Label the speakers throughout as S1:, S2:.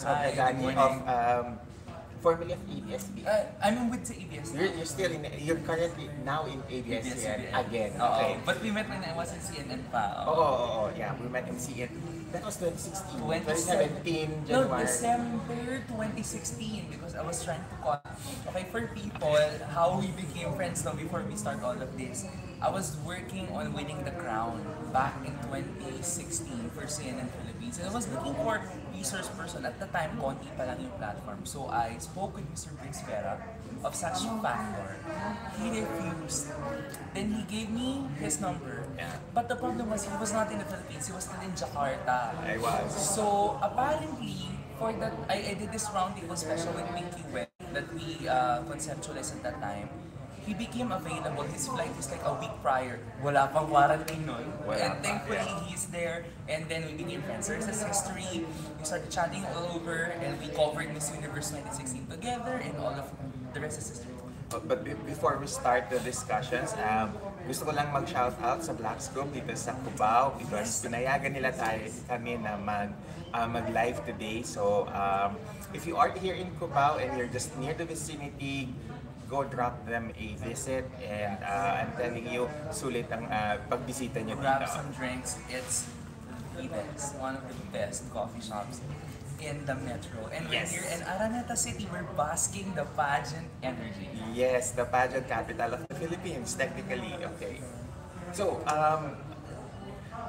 S1: Scripts of the Nadia of formerly of ABS-CBN.
S2: I'm with the ABS.
S1: You're currently now in ABS-CBN again.
S2: Okay. But we met when I was in CNN pa.
S1: Yeah, we met in CNN. That was 2016,
S2: 2017,
S1: 2017, January.
S2: No, December 2016, because I was trying to call. Okay, for people, how we became friends now before we start all of this. I was working on Winning the Crown back in 2016 for CNN Philippines. And I was looking for resource person. At the time, konti pa lang yung platform. So I spoke with Mr. Brinsfera of Sashes&Factor. He refused. Then he gave me his number. But the problem was he was not in the Philippines. He was still in Jakarta.
S1: I was.
S2: So apparently, for that, I did this roundtable special with Pinky Web that we conceptualized at that time. He became available. His flight is like a week prior. Wala pang quarantine nun. And thankfully, he's there. And then we became friends. There's this history. We started chatting all over. And we covered Miss Universe 2016 together. And all of the rest is history.
S1: But before we start the discussions, gusto ko lang mag-shoutout sa Blacks Group dito sa Cubao because pinayagan nila kami na mag-live today. So, if you are here in Cubao and you're just near the vicinity, go drop them a visit and I'm telling you, sulit ang pagbisita nyo dito.
S2: Grab some drinks. It's the best. One of the best coffee shops in the metro. And we're here in Araneta City, we're basking the pageant energy.
S1: Yes, the pageant capital of the Philippines, technically. Okay. So,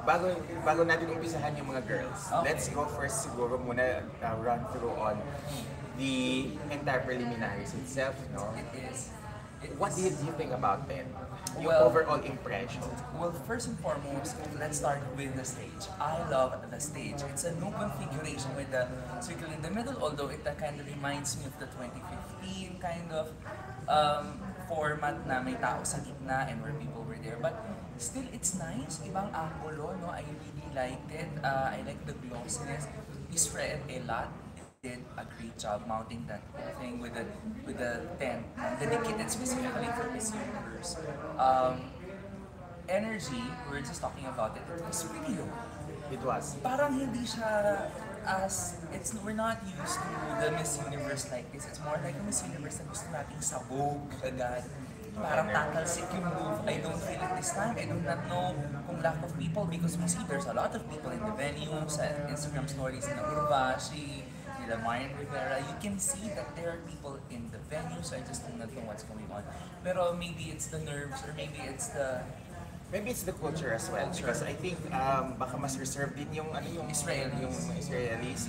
S1: bago natin umpisahan yung mga girls, let's go first siguro muna run through on the entire preliminaries itself, no?
S2: It is.
S1: What did you think about them? Your overall impression?
S2: Well, first and foremost, let's start with the stage. I love the stage. It's a new configuration with the circle in the middle, although it kind of reminds me of the 2015 kind of format na may tao sa gitna and where people were there. But still, it's nice. Ibang angulo, no? I really liked it. I like the glossiness. Israel Elat did a great job mounting that thing with the tent dedicated specifically for Miss Universe. Energy, we were just talking about it. It was pretty low.
S1: It was.
S2: Parang hindi siya we're not used to the Miss Universe like this. It's more like a Miss Universe na gusto nating sabog agad. Parang tatalsik yung move. I don't feel it this time. I do not know kung lack of people because we see there's a lot of people in the venue sa Instagram stories na Urvashi, nila Marian Rivera. You can see that there are people in the venue, so I just do not know what's going on. Pero maybe it's the nerves or maybe it's the
S1: culture as well because I think baka mas reserved din yung Israelis.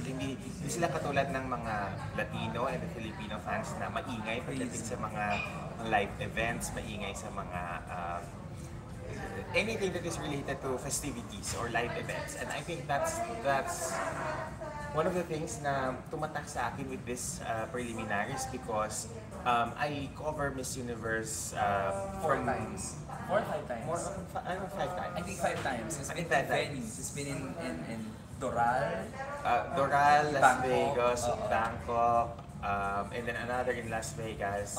S1: Hindi sila katulad ng mga Latino and the Filipino fans na maingay pagdating sa mga live events, maingay sa mga anything that is related to festivities or live events. And I think that's one of the things na tumatak sa akin with this preliminaries because I cover Miss Universe
S2: four times. 4 or 5 times?
S1: I don't know, 5 times.
S2: I think 5 times. It's been
S1: five
S2: venues. It's been in Doral,
S1: Las Vegas, Bangkok, and then another in Las Vegas.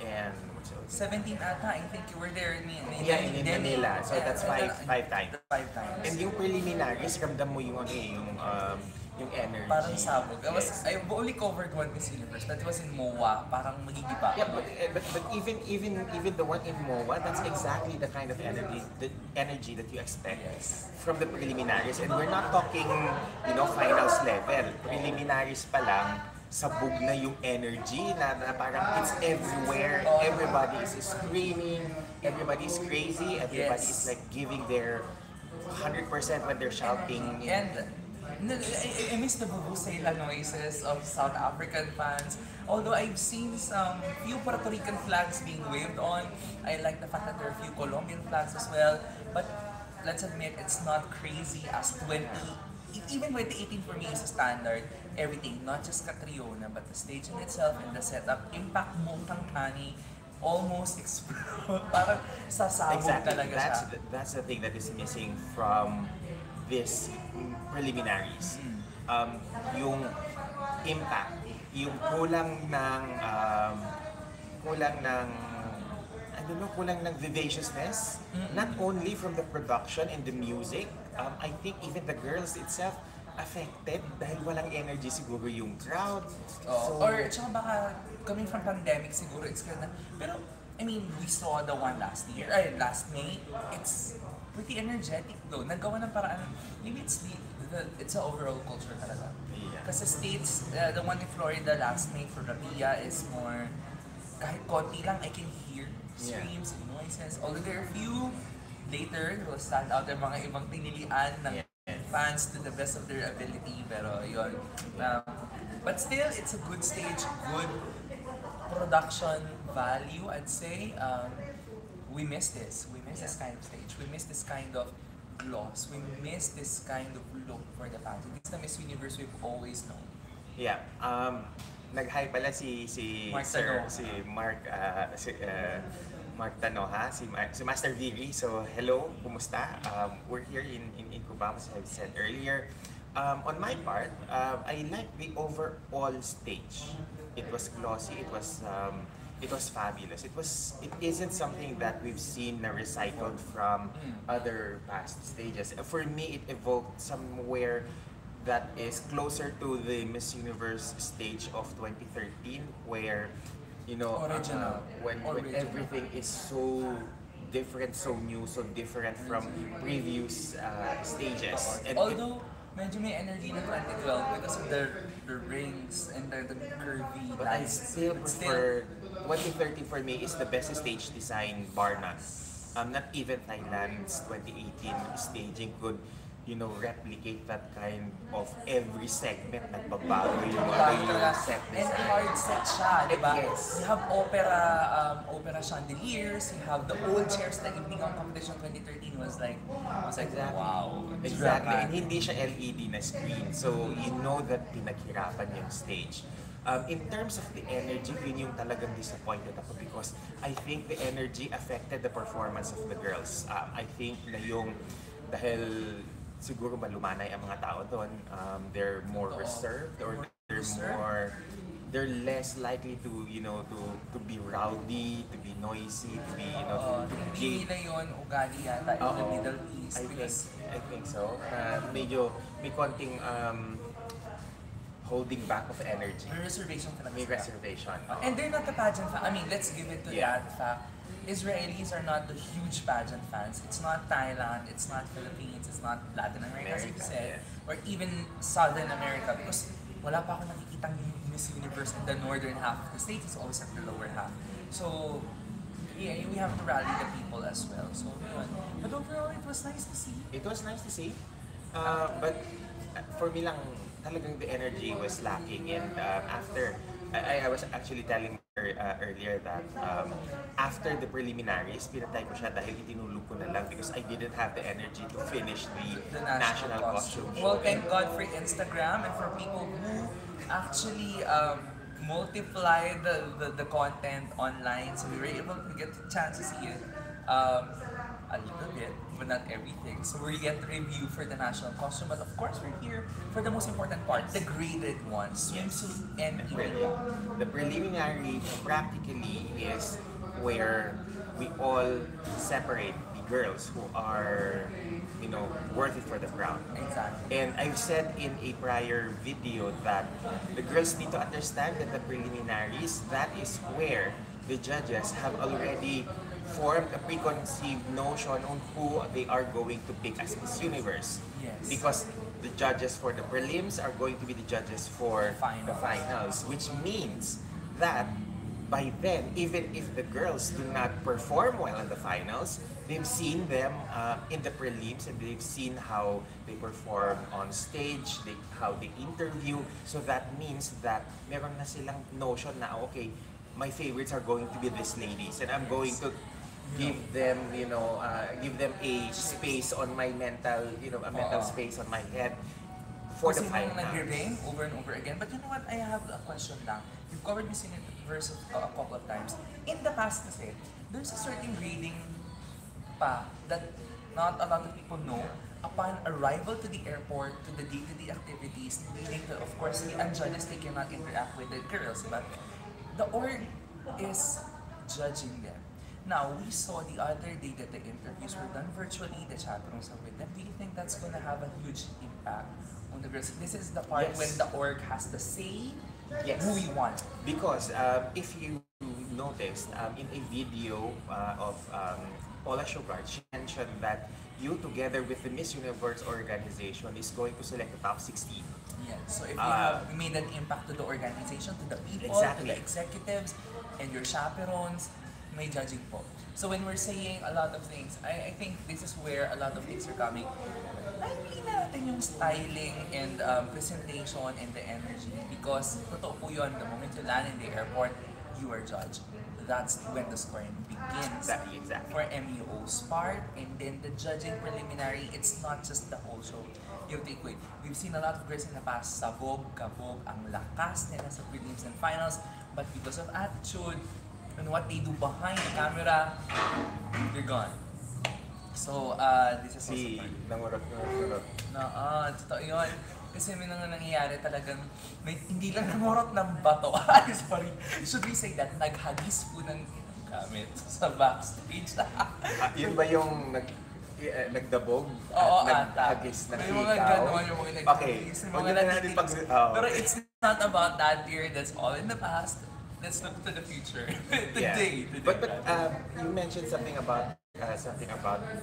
S1: And what's the other?
S2: 17 ata, I think you were there in
S1: Manila. So that's 5 times.
S2: 5 times.
S1: And yung preliminaries, ramdam mo yung yung energy.
S2: Parang sabog. I've only covered one Miss Universe. That was in MOA. Parang magigiba.
S1: Yeah, but even the one in MOA, that's exactly the kind of energy that you expect from the preliminaries. And we're not talking, finals level. Preliminaries pa lang, sabog na yung energy na parang it's everywhere. Everybody is screaming. Everybody is crazy. Everybody is like giving their 100% when they're shouting.
S2: I miss the vuvuzela noises of South African fans. Although I've seen some few Puerto Rican flags being waved on, I like the fact that there are a few Colombian flags as well. But let's admit, it's not crazy as even 2018 for me is a standard. Everything, not just Catriona, but the stage in itself and the setup. Impact mo tangkani, almost explode. Parang sasabog talaga siya.
S1: That's the thing that is missing from this preliminaries. Yung impact, yung kulang ng vivaciousness, not only from the production and the music. I think even the girls itself, affected dahil walang energy siguro yung crowd.
S2: Oh, or tsaka baka coming from pandemic siguro it's gonna, pero I mean we saw the one last year, ay last May, it's pretty energetic though. Nagawa ng paraan, maybe it's it's an overall culture talaga.
S1: Yeah.
S2: Kasi states, the one in Florida last May for Nadia is more, kahit konti lang I can hear screams and noises. Although there are few later will stand out yung mga ibang tinilian ng fans to the best of their ability, pero yun. But still, it's a good stage, good production value, I'd say. We miss this. We miss this kind of stage. We miss this kind of gloss. We miss this kind of look for the fans. It's the Miss Universe we've always known.
S1: Yeah. Nag-hi pala si
S2: Mark
S1: Sir,
S2: Tanoha.
S1: si Mark, Mark Tanoha, si Master Vivi. So, hello, kumusta? We're here in Cubao, as I've said earlier. On my part, I like the overall stage. It was glossy, it was fabulous. It isn't something that we've seen na recycled from other past stages. For me, it evoked somewhere that is closer to the Miss Universe stage of 2013, where
S2: Original.
S1: When everything is so different, so new, so different from previous stages. And
S2: Although, medyo may energy na 2012 because of the rings and the curvy
S1: but I
S2: lines.
S1: still
S2: But
S1: prefer 2013 for me is the best stage design bar none. Not even Thailand's 2018 staging could replicate that kind of every segment nagbabago yung set
S2: And
S1: design.
S2: hard set siya, di ba?
S1: Yes.
S2: You have opera chandeliers, you have the old chairs na evening on competition 2013 was like
S1: Exactly.
S2: wow.
S1: Exactly. And hindi siya LED na screen. So, you know that pinaghirapan yung stage. In terms of the energy, yun yung talagang disappointed ako because I think the energy affected the performance of the girls. I think na yung dahil siguro malumanay ang mga tao doon, they're more reserved or they're less likely to to be rowdy, to be noisy, to be
S2: Hindi nila yun ugali yata in the Middle East.
S1: I think so. Medyo may konting holding back of energy.
S2: May reservation talaga
S1: May
S2: sila.
S1: reservation.
S2: And they're not the pageant fan. I mean, let's give it to that fact. Israelis are not the huge pageant fans. It's not Thailand, it's not Philippines, it's not Latin America, as you said, or even Southern America, because wala pa ako nakikitang Miss Universe in the northern half of the state. It's always at the lower half. So, yeah, we have to rally the people as well. So, yun. But overall, it was nice to see.
S1: It was nice to see. But for me lang, talagang the energy was lacking. And after, I was actually telling her earlier that after the preliminaries, pinatay ko siya dahil itinulog ko na lang because I didn't have the energy to finish the national costume show.
S2: Well, thank God for Instagram and for people who actually multiply the content online, so we were able to get the chance to see it a little bit, but not everything. So we get to review for the national costume, but of course we're here for the most important part, the graded ones, swimsuit and
S1: The preliminary practically is where we all separate the girls who are, worthy for the crown.
S2: Exactly.
S1: And I've said in a prior video that the girls need to understand that the preliminaries, that is where the judges have already formed a preconceived notion on who they are going to pick as Miss Universe.
S2: Yes.
S1: Because the judges for the prelims are going to be the judges for the finals, which means that by then, even if the girls do not perform well in the finals, they've seen them in the prelims and they've seen how they perform on stage, how they interview. So that means that meron na silang notion na, okay, my favorites are going to be these ladies and I'm going to give them, give them a space on my mental, a mental space on my head for the finals.
S2: Nag-remain over and over again. But you know what? I have a question lang. You've covered Miss Universe a couple of times. In the past kasi, there's a certain grading pa that not a lot of people know. Upon arrival to the airport, to the day-to-day activities, meaning that of course the judges, they cannot interact with the girls, but the org is judging them. Now, we saw the other day that the interviews were done virtually, the chat rooms are with them. Do you think that's going to have a huge impact the girls. This is the part
S1: Yes.
S2: when the org has to say
S1: Yes.
S2: who we want.
S1: Because if you noticed in a video of Paula Sugar, she mentioned that you together with the Miss Universe organization is going to select the top 16.
S2: Yeah. So if you have made an impact to the organization, to the people,
S1: Exactly.
S2: to the executives, and your chaperones, may judging po. So when we're saying a lot of things, I think this is where a lot of things are coming. Hindi natin yung styling and presentation and the energy, because totoo po yun, the moment you land in the airport, you are judged. That's when the scoring begins.
S1: Exactly.
S2: For MEO's part, and then the judging preliminary, it's not just the whole show. You have to equate. We've seen a lot of girls in the past, sabog, kabog, ang lakas nila sa prelims and finals, but because of attitude and what they do behind the camera, they're gone. So, this is also part.
S1: Nangurot.
S2: Totoo yun. Kasi may nangyayari talagang, hindi lang namurot ng bato. Sorry. Should we say that? Naghagis po ng gamit sa backstage.
S1: Yun ba yung nagdabog?
S2: Oo,
S1: Naghagis ng
S2: may mga
S1: ikaw?
S2: ganon, yung mga naghagis.
S1: Okay.
S2: Yung
S1: Huwag
S2: mga
S1: na natin pag...
S2: Pero it's not about that year. That's all in the past. Let's look to the future. Today.
S1: But you mentioned something about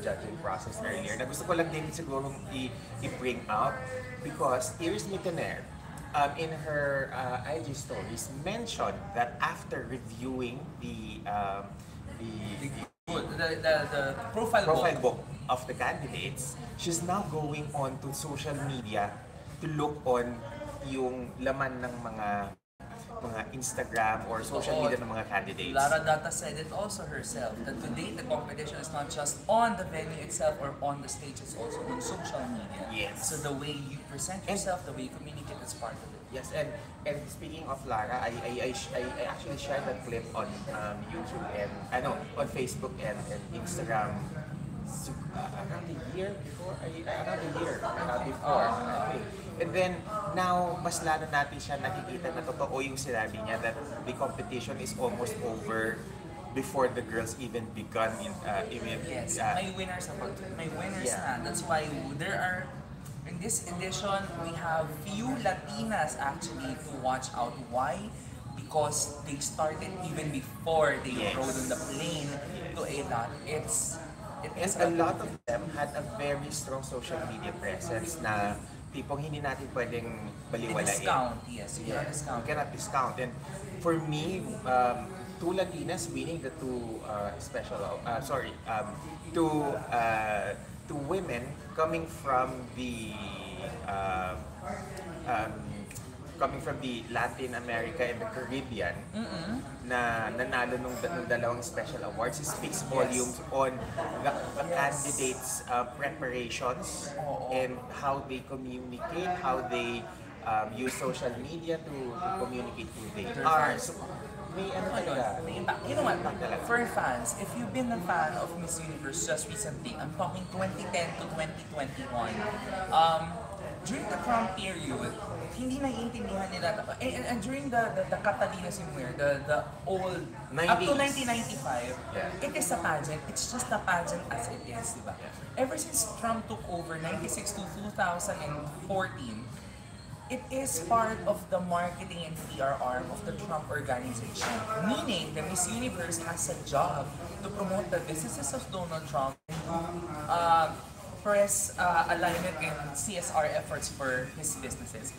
S1: judging process earlier na gusto ko lang din siguro i-bring out because Iris Mitener in her IG stories mentioned that after reviewing the
S2: profile
S1: book of the candidates, she's now going on to social media to look on yung laman ng mga Instagram or social media ng mga candidates.
S2: Lara Data said it also herself, that today the competition is not just on the venue itself or on the stage, it's also on social media.
S1: Yes.
S2: So the way you present yourself, the way you communicate is part of it.
S1: Yes, and speaking of Lara, I actually shared that clip on YouTube and on Facebook and Instagram around a year before. I think. And then now mas lalo natin siya nakikita na totoo yung sinabi niya that the competition is almost over before the girls even begun
S2: Yes, may winners na. That's why there are, in this edition, we have few Latinas actually to watch out. Why? Because they started even before they rode on the plane to ADAT.
S1: And a lot of them had a very strong social media presence na tipong hindi natin pwedeng baliwalain.
S2: Discount, yes. You cannot discount.
S1: You cannot discount. And for me, two Latinas winning the two two women coming from the Latin America and the Caribbean na nanalo nung dalawang special awards. It speaks volumes on the candidates' preparations and how they communicate, how they use social media to communicate who they are. So, may talaga.
S2: You know what? For fans, if you've been a fan of Miss Universe just recently, I'm talking 2010 to 2021, during the Trump period, hindi naiintindihan nila, and during the Catalina Simware, the old,
S1: 90s.
S2: up to 1995, it is a pageant. It's just a pageant as it is, diba? Ever since Trump took over, 96 to 2014, it is part of the marketing and PR arm of the Trump organization. Meaning, the Miss Universe has a job to promote the businesses of Donald Trump and press alignment and CSR efforts for his businesses.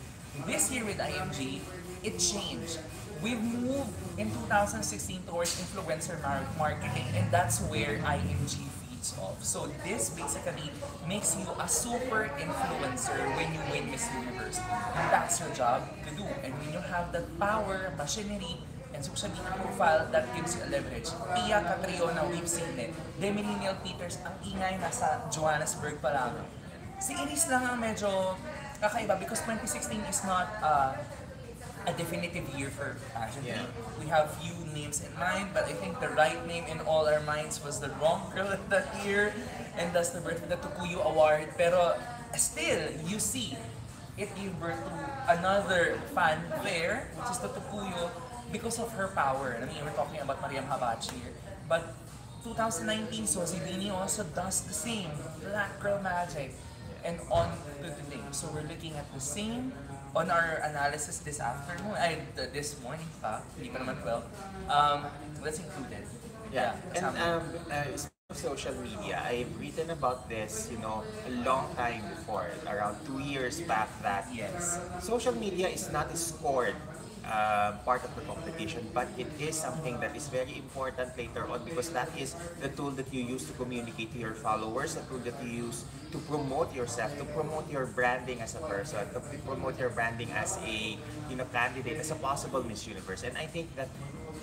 S2: This year with IMG, it changed. We've moved in 2016 towards influencer marketing, and that's where IMG feeds off. So this basically makes you a super influencer when you win Miss Universe. And that's your job to do. And when you have that power, machinery, and social media profile, that gives you a leverage. Pia Catriona, we've seen it. Demi Lineal Peters, ang ingay nasa Johannesburg pa lang. Si Iris lang ang medyo kakaiba because 2016 is not a definitive year for pageant. We have few names in mind, but I think the right name in all our minds was the wrong girl that year, and that's the birth of the Tukuyu Award. Pero still, you see, it gave birth to another fanfare, which is the Tukuyu, because of her power. I mean, we're talking about Mariam Habachi here, but 2019, Suzy Bini also does the same. Black Girl Magic. and on to today. So we're looking at the same on our analysis this afternoon, this morning pa, hindi pa naman 12. That's included.
S1: Yeah, and
S2: kasama.
S1: speaking of social media, I've written about this, a long time before, around 2 years back, that
S2: Yes.
S1: social media is not a scored part of the competition, but it is something that is very important later on, because that is the tool that you use to communicate to your followers, the tool that you use to promote yourself, to promote your branding as a person, to promote your branding as a candidate, as a possible Miss Universe. And I think that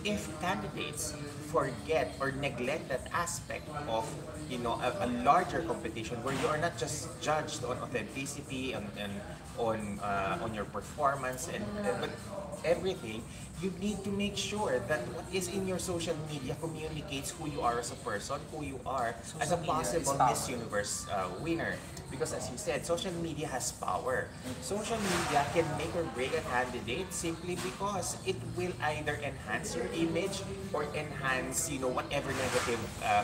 S1: if candidates forget or neglect that aspect of a larger competition where you are not just judged on authenticity on your performance but everything, you need to make sure that what is in your social media communicates who you are as a person, who you are as a
S2: Social media is
S1: possible
S2: power.
S1: Miss Universe winner. Because as you said, social media has power. Social media can make or break a candidate simply because it will either enhance your image or enhance, whatever negative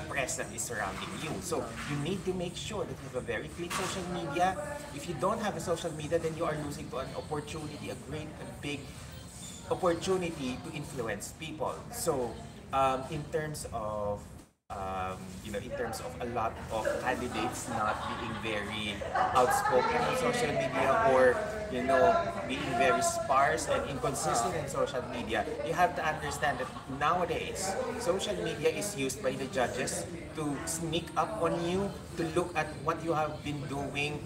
S1: press that is surrounding you. So you need to make sure that you have a very clean social media. If you don't have a social media, then you are losing to an opportunity, a great, a big opportunity to influence people. So, in terms of a lot of candidates not being very outspoken on social media, or being very sparse and inconsistent in social media, you have to understand that nowadays social media is used by the judges to sneak up on you, to look at what you have been doing.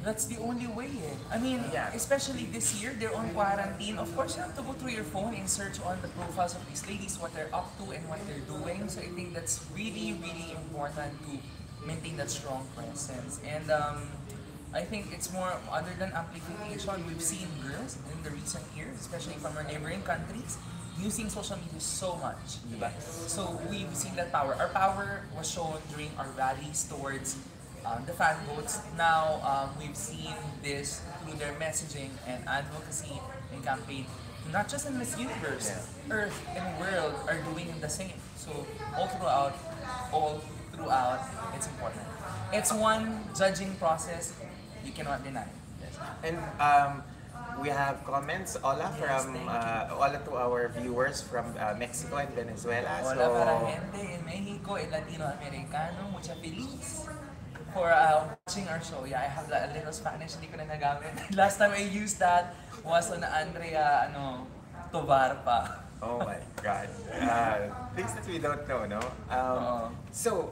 S2: That's the only way. I mean,
S1: Yeah.
S2: especially this year, they're on quarantine. Of course, you have to go through your phone and search on the profiles of these ladies, what they're up to and what they're doing. So I think that's really, really important to maintain that strong presence. And I think it's more, other than amplification, we've seen girls in the recent years, especially from our neighboring countries, using social media so much. Diba? So we've seen that power. Our power was shown during our rallies towards the fan votes. Now, we've seen this through their messaging and advocacy and campaign. Not just in Miss Universe, Earth and world are doing the same. So all throughout, it's important. It's one judging process you cannot deny.
S1: And we have comments, Ola, from Ola to our viewers from Mexico and Venezuela.
S2: Hola para gente en Mexico and Latino-Americano, mucha feliz for watching our show. Yeah, I have a little Spanish, hindi ko na nagamit. Last time I used that was on Andrea, Tovar pa.
S1: Oh my God. Things that we don't know, no? So,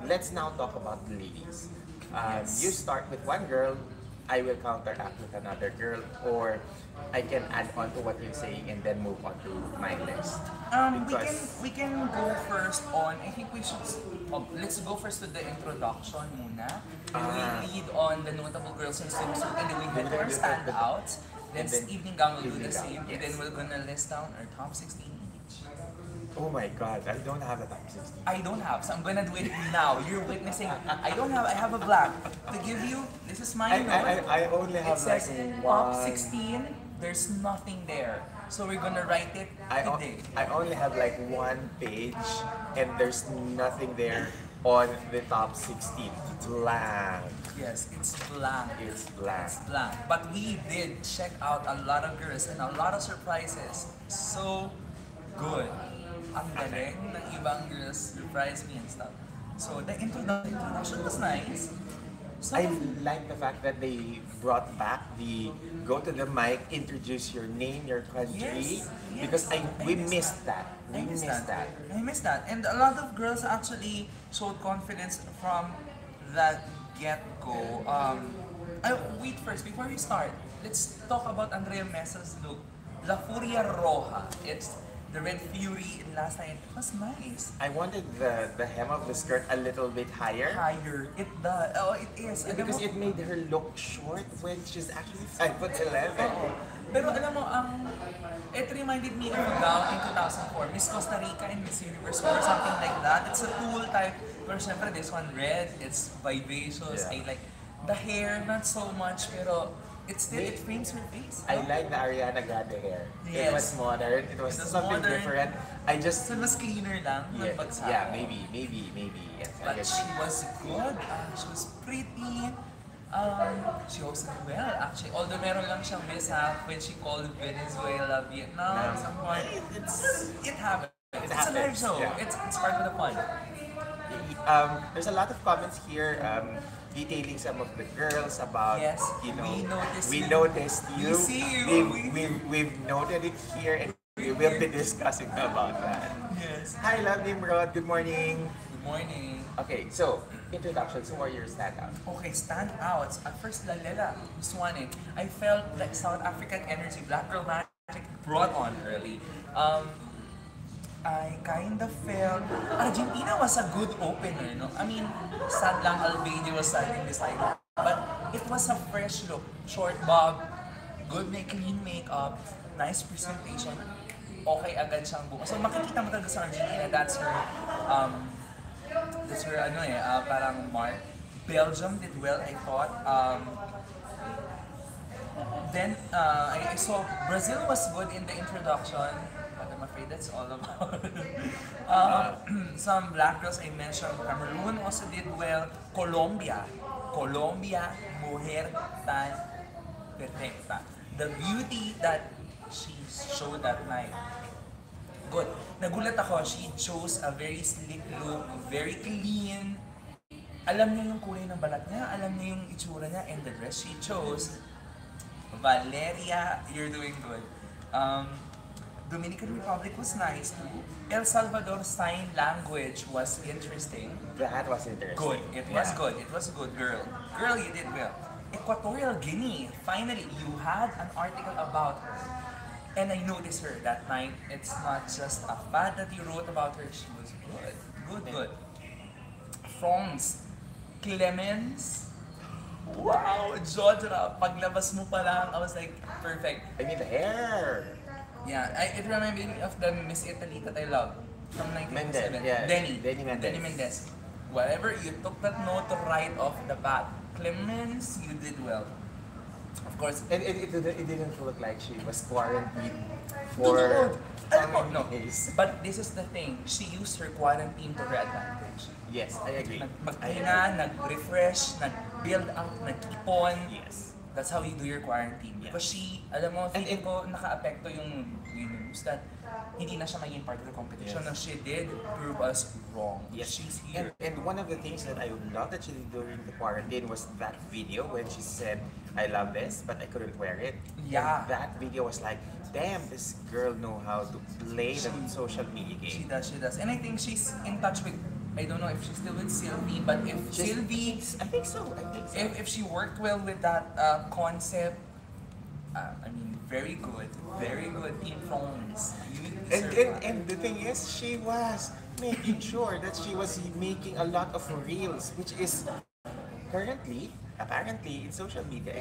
S1: let's now talk about the ladies. You start with one girl, I will counteract with another girl, or I can add on to what you're saying and then move on to my list.
S2: We can go first on, I think we should, let's go first to the introduction muna. And we lead on the notable girls in swimsuit, and then we hit our standouts. Then evening gown will do the same, and then we're gonna list down our top 16 each.
S1: Oh my God, I don't have a top 16.
S2: I don't have, so I'm gonna do it now. You're witnessing. I have a blank. To give you, this is mine.
S1: I only have
S2: It says
S1: like
S2: top
S1: one.
S2: 16, there's nothing there. So we're gonna write it today.
S1: I only have like one page and there's nothing there on the top 16. Blank.
S2: Yes, it's blank.
S1: It's blank.
S2: It's blank. But we did check out a lot of girls and a lot of surprises. So good. Ang galing ng ibang girls surprised me and stuff. So the introduction was nice. So,
S1: I like the fact that they brought back the go to the mic, introduce your name, your country,
S2: Yes,
S1: because
S2: yes.
S1: we missed that.
S2: I
S1: We
S2: missed
S1: missed that.
S2: I missed that. And a lot of girls actually showed confidence from that get-go. Wait first, before we start, let's talk about Andrea Mesa's look. La Furia Roja. It's the Red Fury last night. It was nice.
S1: I wanted the hem of the skirt a little bit higher.
S2: Higher. It does. Oh, it is.
S1: Because it made her look short when she's actually 5'11".
S2: Oo. Pero alam mo, it reminded me of a gown in 2004, Miss Costa Rica and Miss Universe or something like that. It's a tulle type. Pero syempre, this one red, it's vivacious.
S1: Yeah.
S2: I like the hair, not so much, pero it frames her face.
S1: I like the Ariana Grande hair.
S2: Yes.
S1: It was modern. It was something
S2: modern.
S1: different. I just
S2: So mas cleaner lang ng pagsama.
S1: yeah, maybe. Yes, I
S2: But
S1: guess.
S2: she was good. She was pretty. She hosted well, actually. Although meron lang siyang mishap when she called Venezuela, Vietnam, somewhat. It happens. It's a live show.
S1: Yeah.
S2: It's part of the fun.
S1: There's a lot of comments here detailing some of the girls about,
S2: Yes,
S1: you know,
S2: we
S1: we
S2: noticed
S1: noticed
S2: you.
S1: you.
S2: We see you.
S1: We've noted it here and we will be discussing about that.
S2: Yes.
S1: Hi, Love Nimrod. Good morning.
S2: Good morning.
S1: Okay, so introductions. Who are your standouts?
S2: Okay, standouts. At first, Lalela, this one eh. I felt like South African energy, Black Girl Magic brought on early. I kind of felt Argentina was a good opener, no? I mean, sad lang Albania was starting this side, but it was a fresh look. Short bob, good clean makeup, nice presentation. Okay agad siyang bukas. So makikita mo talaga sa Argentina, that's her parang mark. Belgium did well, I thought. Then I saw Brazil was good in the introduction, but I'm afraid that's all about. Some black girls I mentioned. Cameroon also did well. Colombia, mujer tan perfecta. The beauty that she showed that night. Good. Nagulat ako, she chose a very slick look, very clean. Alam niya yung kulay ng balat niya, alam niya yung itsura niya, and the dress she chose. Valeria, you're doing good. Dominican Republic was nice too. El Salvador sign language was interesting.
S1: That was interesting.
S2: Good. It was good. It was good, girl. Girl, you did well. Equatorial Guinea, finally, you had an article about her. And I noticed her that night. It's not just a fad that you wrote about her. She was good. Good. France, Clemens. Wow, Jodra. Paglabas mo pa lang, I was like, perfect.
S1: I mean the hair.
S2: Yeah, it reminded me of the Miss Italy that I love from 1997.
S1: yeah.
S2: Denny
S1: Denny
S2: Mendez. Whatever, you took that note right off the bat. Clemens, you did well. Of course,
S1: And it didn't look like she was quarantined for
S2: no.
S1: days.
S2: But this is the thing, she used her quarantine to her advantage.
S1: Yes, I agree.
S2: Magpahinga, nag-refresh, nag-build up, nag-ipon.
S1: Yes.
S2: That's how you do your quarantine.
S1: Yeah.
S2: Because she, alam mo, feeling ko naka-apekto yung news that hindi na siya maging part of the competition.
S1: Yes.
S2: No, she did prove us wrong.
S1: Yes,
S2: She's here.
S1: And one of the things that I love that she did during the quarantine was that video when she said, "I love this, but I couldn't wear it."
S2: Yeah.
S1: And that video was like, damn, this girl know how to play the social media
S2: She
S1: game.
S2: does. And I think she's in touch with, I don't know if she's still with Sylvie, but if Sylvie,
S1: I think so.
S2: if she worked well with that concept, I mean, very good team phones.
S1: And the thing is, she was making sure that she was making a lot of reels, which is currently, apparently, in social media.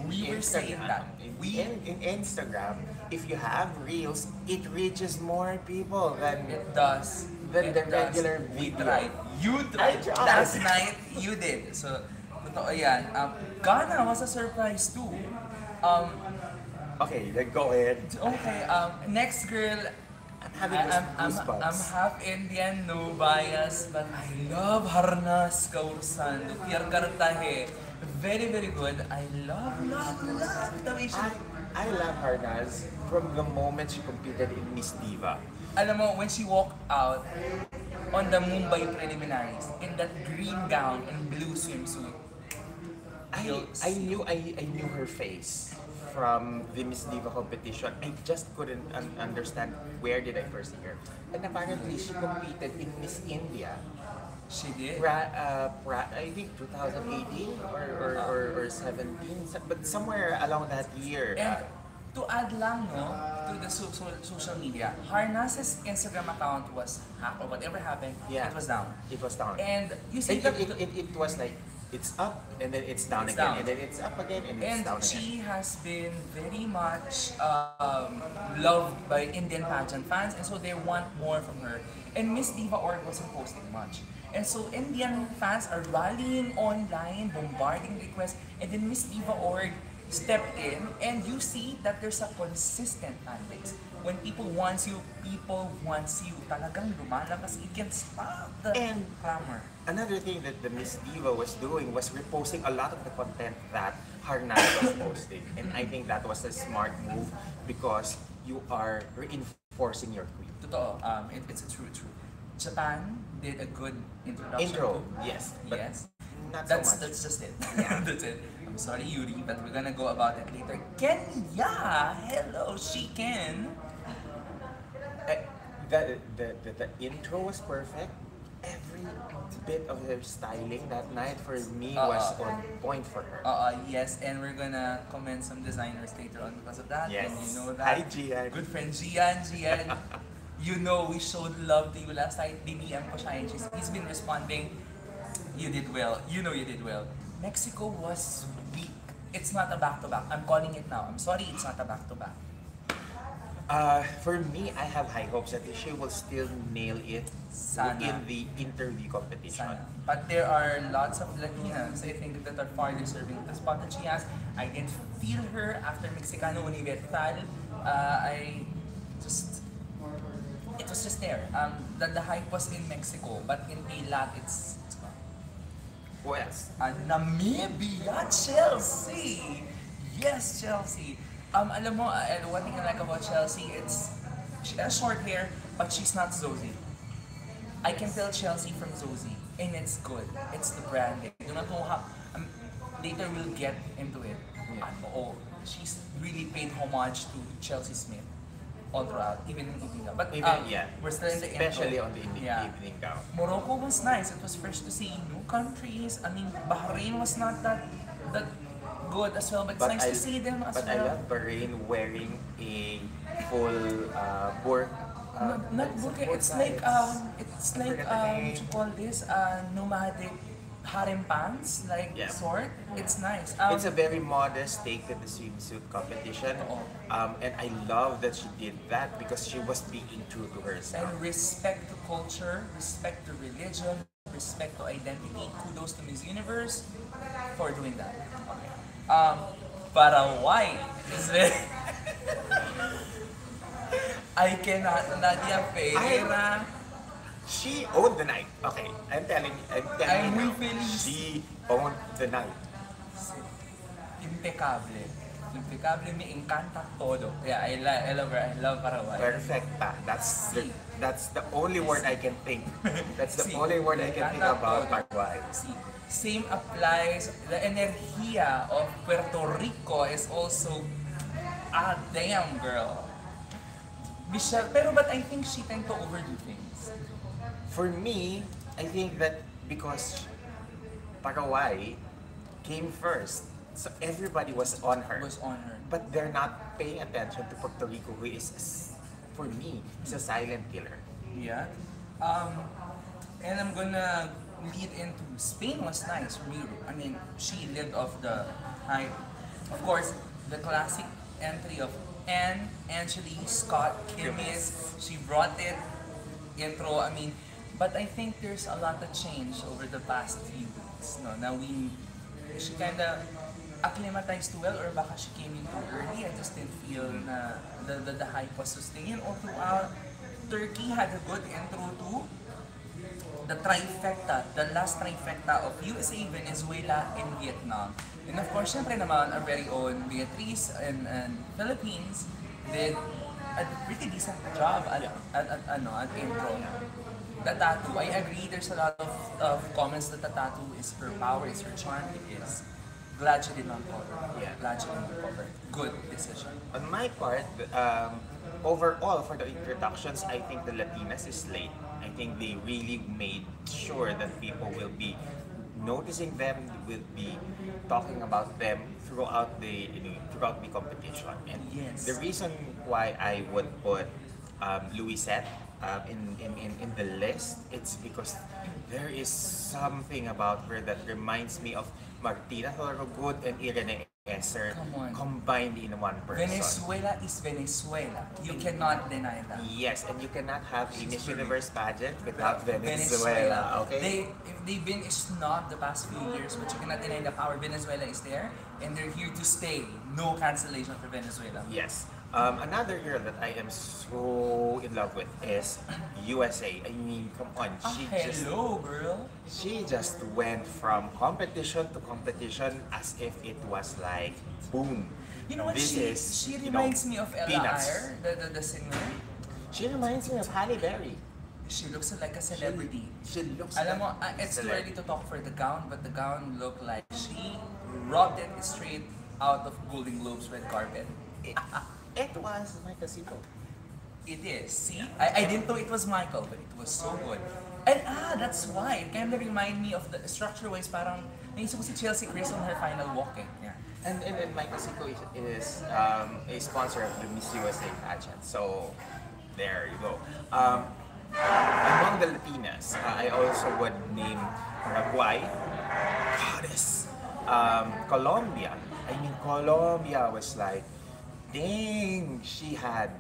S2: We were saying that.
S1: In Instagram, if you have reels, it reaches more people than
S2: It does.
S1: than
S2: It
S1: the
S2: does.
S1: regular
S2: We
S1: video.
S2: tried. You tried.
S1: I tried.
S2: Last night, you did. So, totoo yan. Ghana was a surprise too.
S1: Okay, then go ahead.
S2: Okay, next girl,
S1: I'm having goosebumps.
S2: I'm half Indian, no bias, but I love Harnas Kaur Sandu, Pierre Cartaje. Very good. I love the way she...
S1: I love Harnaz from the moment she competed in Miss Diva.
S2: Alam mo, when she walked out on the Mumbai preliminaries in that green gown and blue swimsuit,
S1: I knew her face from the Miss Diva competition. I just couldn't understand where did I first see her. And apparently she competed in Miss India.
S2: she did.
S1: I think 2018 or 17, but somewhere along that year.
S2: And to add lang, no, to the social media, Harnas's Instagram account was hacked or whatever happened,
S1: Yeah.
S2: it was down.
S1: It was down.
S2: And you see
S1: It,
S2: that
S1: it was like, it's up and then it's down
S2: It's
S1: again,
S2: down.
S1: and then it's up again and it's
S2: and
S1: down again.
S2: she has been very much loved by Indian pageant fans, and so they want more from her. And Miss Diva Org wasn't posting much. And so Indian fans are rallying online, bombarding requests, and then Miss Diva Org stepped in, and you see that there's a consistent fan base. When people wants you, people wants you. Talagang lumalabas. You can stop the
S1: And
S2: clamor.
S1: another thing that the Miss Diva was doing was reposting a lot of the content that Harnad was posting. And I think that was a smart move because you are reinforcing your queen.
S2: Totoo, it's a true. Japan did a good introduction.
S1: Intro, yes. But
S2: Yes.
S1: not so much.
S2: That's just it. That's it. I'm sorry, Yuri, but we're gonna go about it later. Kenya! Hello, she can.
S1: The intro was perfect. Every bit of her styling that night for me was on point for her.
S2: Yes, and we're gonna commend some designers later on because of that.
S1: Yes.
S2: And you know that.
S1: Hi, Gian.
S2: Good friend Gian. You know we showed love to you last night. DBM ko siya and he's been responding. You did well. You know you did well. Mexico was weak. It's not a back-to-back. I'm calling it now. I'm sorry, it's not a back-to-back.
S1: For me, I have high hopes that she will still nail it
S2: Sana.
S1: in the interview competition.
S2: Sana. But there are lots of Latinas, I think, that are far deserving of the spot that she has. I didn't feel her after Mexicano Universal. It was just there. The hype was in Mexico, but in Pilat, it's gone.
S1: Who else?
S2: Namibia, Chelsea! Yes, Chelsea. Alam mo, one thing I like about Chelsea, she has short hair, but she's not Zoe. I can tell Chelsea from Zoe, and it's good. It's the branding. Do not know how. Later we'll get into it. She's really paid homage to Chelsea Smith all throughout, even in evening gown. But we're still in the
S1: especially
S2: intro.
S1: on the evening gown.
S2: Morocco was nice. It was fresh to see new countries. I mean, Bahrain was not that good as well, but it's nice to see them as
S1: but
S2: well.
S1: I love Bahrain wearing a full burqa.
S2: Not burqa. It's like what you call this nomadic harem pants, sort. It's nice.
S1: It's a very modest take to the swimsuit competition, and I love that she did that because she was being true to herself.
S2: And respect to culture, respect to religion, respect to identity. Kudos to Miss Universe for doing that. Okay. Paraguay is it? I cannot. Nadia Ferreira.
S1: She owned the night. Okay, I'm telling you now.
S2: Feliz.
S1: She owned the night.
S2: Impecable. Impecable, me encanta todo. Yeah, I love her. I love Paraguay.
S1: Perfecta. That's the only word I can think. That's the
S2: Sí,
S1: only word I can think about Paraguay.
S2: See, same applies. The energía of Puerto Rico is also damn girl. Michelle, but I think she tend to overdo things.
S1: For me, I think that because Paraguay came first, so everybody was on her. But they're not paying attention to Puerto Rico, who is, for me, is a silent killer.
S2: Yeah. And I'm gonna lead into Spain was nice, Miru. I mean, she lived off the hype. Of course, the classic entry of Angeli, Scott, Kimmy's. She brought it. Intro, I mean, but I think there's a lot of change over the past few weeks. No, now she kind of acclimatized too well, or baka she came in too early. I just didn't feel the hype was sustained all throughout. Turkey had a good intro too. The trifecta, the last trifecta of USA, Venezuela, and Vietnam. And of course, syempre naman, our very own Beatrice and Philippines did a pretty decent job at intro. The tattoo, I agree, there's a lot of comments that the tattoo is her power, is her charm. It is. Glad she did not cover.
S1: Yeah.
S2: Glad she did not cover. Good decision.
S1: On my part, overall for the introductions, I think the Latinas is late. I think they really made sure that people will be noticing them, will be talking about them throughout the competition. And
S2: Yes.
S1: the reason why I would put Louisette in the list, it's because there is something about her that reminds me of Martina Thorogood and Irene influencer
S2: Come on.
S1: combined in one person.
S2: Venezuela is Venezuela. You cannot deny that.
S1: Yes, and you cannot have a Miss
S2: History.
S1: Universe pageant without Venezuela. Okay.
S2: They've been snubbed the past few years, but you cannot deny the power. Venezuela is there, and they're here to stay. No cancellation for Venezuela.
S1: Yes. Another girl that I am so in love with is USA. I mean, come on,
S2: Hello, girl.
S1: she just went from competition to competition as if it was like boom.
S2: You know what?
S1: This is,
S2: She
S1: you know,
S2: reminds me of Ella
S1: peanuts.
S2: Eyre, the singer.
S1: She reminds me of Halle Berry.
S2: She looks like a celebrity.
S1: She looks
S2: Alam mo,
S1: like
S2: it's too
S1: celeb.
S2: early to talk for the gown, but the gown looked like she rubbed it straight out of Golden Globes red carpet.
S1: It was my casino.
S2: It is. See? I didn't know it was Michael, but it was so good. And that's why. It kind of remind me of the structure-wise, parang naisip ko si Chelsea Chris on her final walking. Yeah.
S1: And my casino is a sponsor of the Miss USA pageant. So there you go. Among the Latinas, I also would name Paraguay, goddess, Colombia. I mean, Colombia was like, dang, she had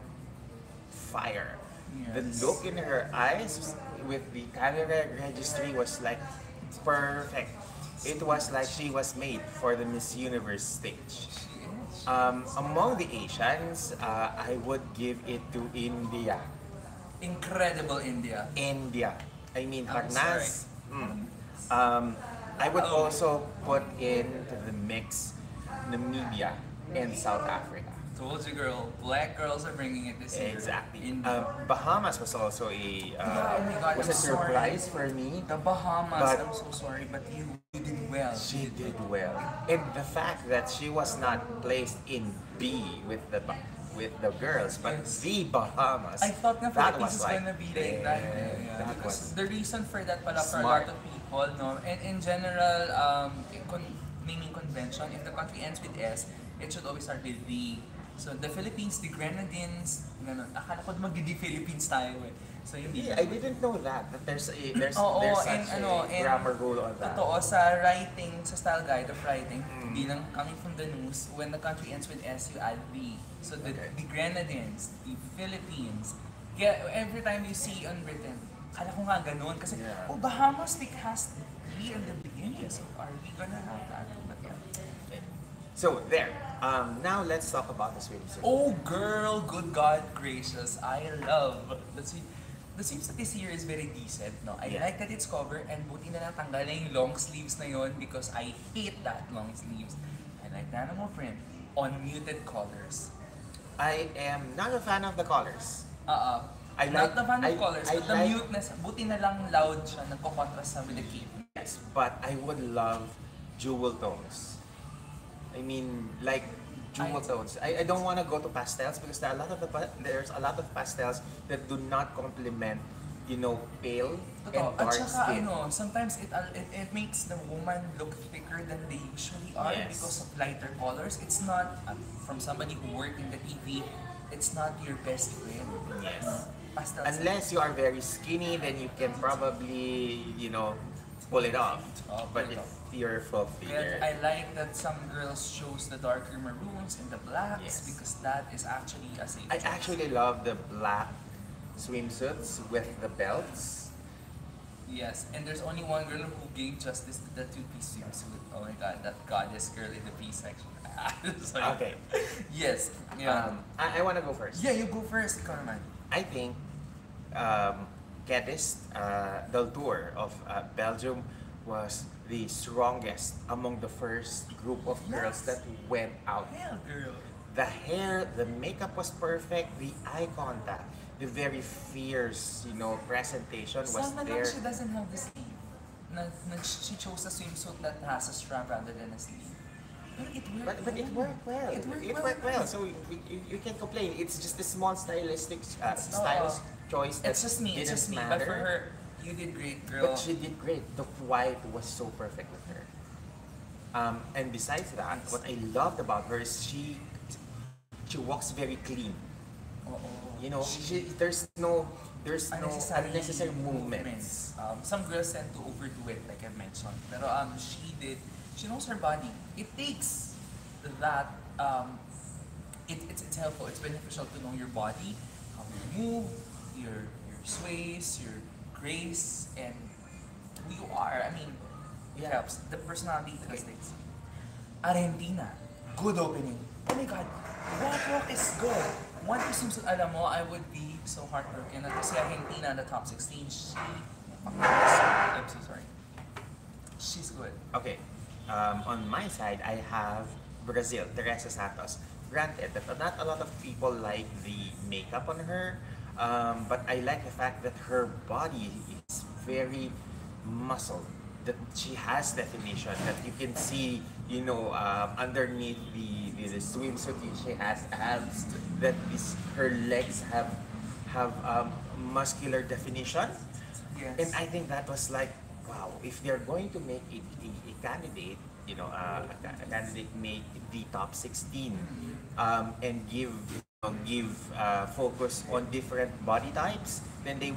S1: fire.
S2: Yes.
S1: The look in her eyes with the camera registry was like perfect. It was like she was made for the Miss Universe stage.
S2: She is.
S1: Among the Asians, I would give it to India.
S2: Incredible India.
S1: India. I mean,
S2: I'm
S1: Harnaz. I would also put into the mix Namibia and South Africa.
S2: Told you, girl. Black girls are bringing it this year.
S1: Exactly.
S2: India.
S1: Bahamas was also a
S2: Oh my God,
S1: was
S2: I'm
S1: a surprise
S2: sorry.
S1: for me.
S2: The Bahamas.
S1: But-
S2: I'm so sorry, but you did well.
S1: She did well, and the fact that she was not placed in B with the girls, but
S2: Yes.
S1: the Bahamas.
S2: I thought na
S1: that
S2: Philippines
S1: was
S2: is gonna be like that.
S1: yeah, that
S2: Because
S1: was
S2: the reason for that pala for a
S1: smart.
S2: lot of people, no? And in general, naming convention, if the country ends with S, it should always start with D. So the Philippines, the Grenadines, ganun. Akala ko magdi Philippines tayo eh. So hindi.
S1: Yeah, I didn't know that there's
S2: Oo,
S1: there's
S2: and
S1: such
S2: and
S1: a grammar rule on that.
S2: Totoo, sa writing, sa style guide of writing, bilang coming from the news, when the country ends with S, you add V. So the Grenadines, the Philippines, kaya every time you see unwritten, kala ko nga ganun, kasi,
S1: Yeah.
S2: Bahamas has V in the beginning, so are we gonna have that? But yeah.
S1: So there. Now let's talk about the swimsuit.
S2: Oh girl, good God gracious, I love the swim. The swimsuit this year is very decent, no? I
S1: Yeah.
S2: like that it's covered and buti na lang tanggal na yung long sleeves na yon because I hate that long sleeves. I like that mo friend, on muted colors.
S1: I am not a fan of the colors. I
S2: Not
S1: like-
S2: the fan of
S1: I-
S2: colors,
S1: I
S2: but the
S1: like-
S2: muteness, buti na lang loud siya, nagko-contrast sa with the cape.
S1: Yes, but I would love jewel tones. I mean, like jewel tones. I don't want to go to pastels because there's a lot of pastels that do not complement, pale and
S2: Totoo. At
S1: dark
S2: saka
S1: skin.
S2: sometimes it makes the woman look thicker than they usually are
S1: Yes.
S2: because of lighter colors. It's not, from somebody who worked in the TV, it's not your best friend.
S1: Yes.
S2: Pastels.
S1: Unless you are very skinny, then you can probably, pull it off.
S2: Oh,
S1: But
S2: pull it
S1: if
S2: off.
S1: you're full
S2: But
S1: figure,
S2: I like that some girls chose the darker maroons and the blacks
S1: Yes.
S2: because that is actually a safe
S1: I
S2: choice.
S1: actually love the black swimsuits with the belts.
S2: Yes, and there's only one girl who gave justice to the two-piece swimsuit. Oh my god, that goddess girl in the P section. Sorry.
S1: Okay.
S2: Yes. Yeah.
S1: I want to go first.
S2: Yeah, you go first. Ikaw naman.
S1: I think Cadis Del Tour of Belgium was the strongest among the first group of girls
S2: Yes.
S1: that went out.
S2: Hell, girl.
S1: The hair, the makeup was perfect, the eye contact, the very fierce, presentation was
S2: Sana lang
S1: there.
S2: she doesn't have the sleeve. She chose a swimsuit that has a strap rather than a sleeve. But it worked.
S1: But it worked well.
S2: It worked well.
S1: So you can't complain. It's just a small stylistic
S2: It's-
S1: stylish choice that
S2: It's just me. It's
S1: didn't
S2: just me.
S1: matter.
S2: But for her, you did great, girl.
S1: But she did great. The white was so perfect with her. And besides that, what I loved about her is she walks very clean.
S2: Oo.
S1: There's no unnecessary movements.
S2: Some girls tend to overdo it, like I mentioned. Pero she knows her body. It takes that it's helpful. It's beneficial to know your body, how you move, your sways, your grace, and who you are. I mean, it helps. The personality states. Argentina, good opening. Oh my God, walk is good. One swimsuit, alam mo, I would be so heartbroken. At kasi Argentina in the top 16, I'm so sorry. She's good.
S1: Okay. On my side, I have Brazil, Teresa Santos. Granted that not a lot of people like the makeup on her, but I like the fact that her body is very muscled. That she has definition. That you can see, underneath the swimsuit, she has abs. That her legs have muscular definition.
S2: Yes.
S1: And I think that was like, wow, if they're going to make a candidate, a candidate make the top 16, and give focus on different body types, then they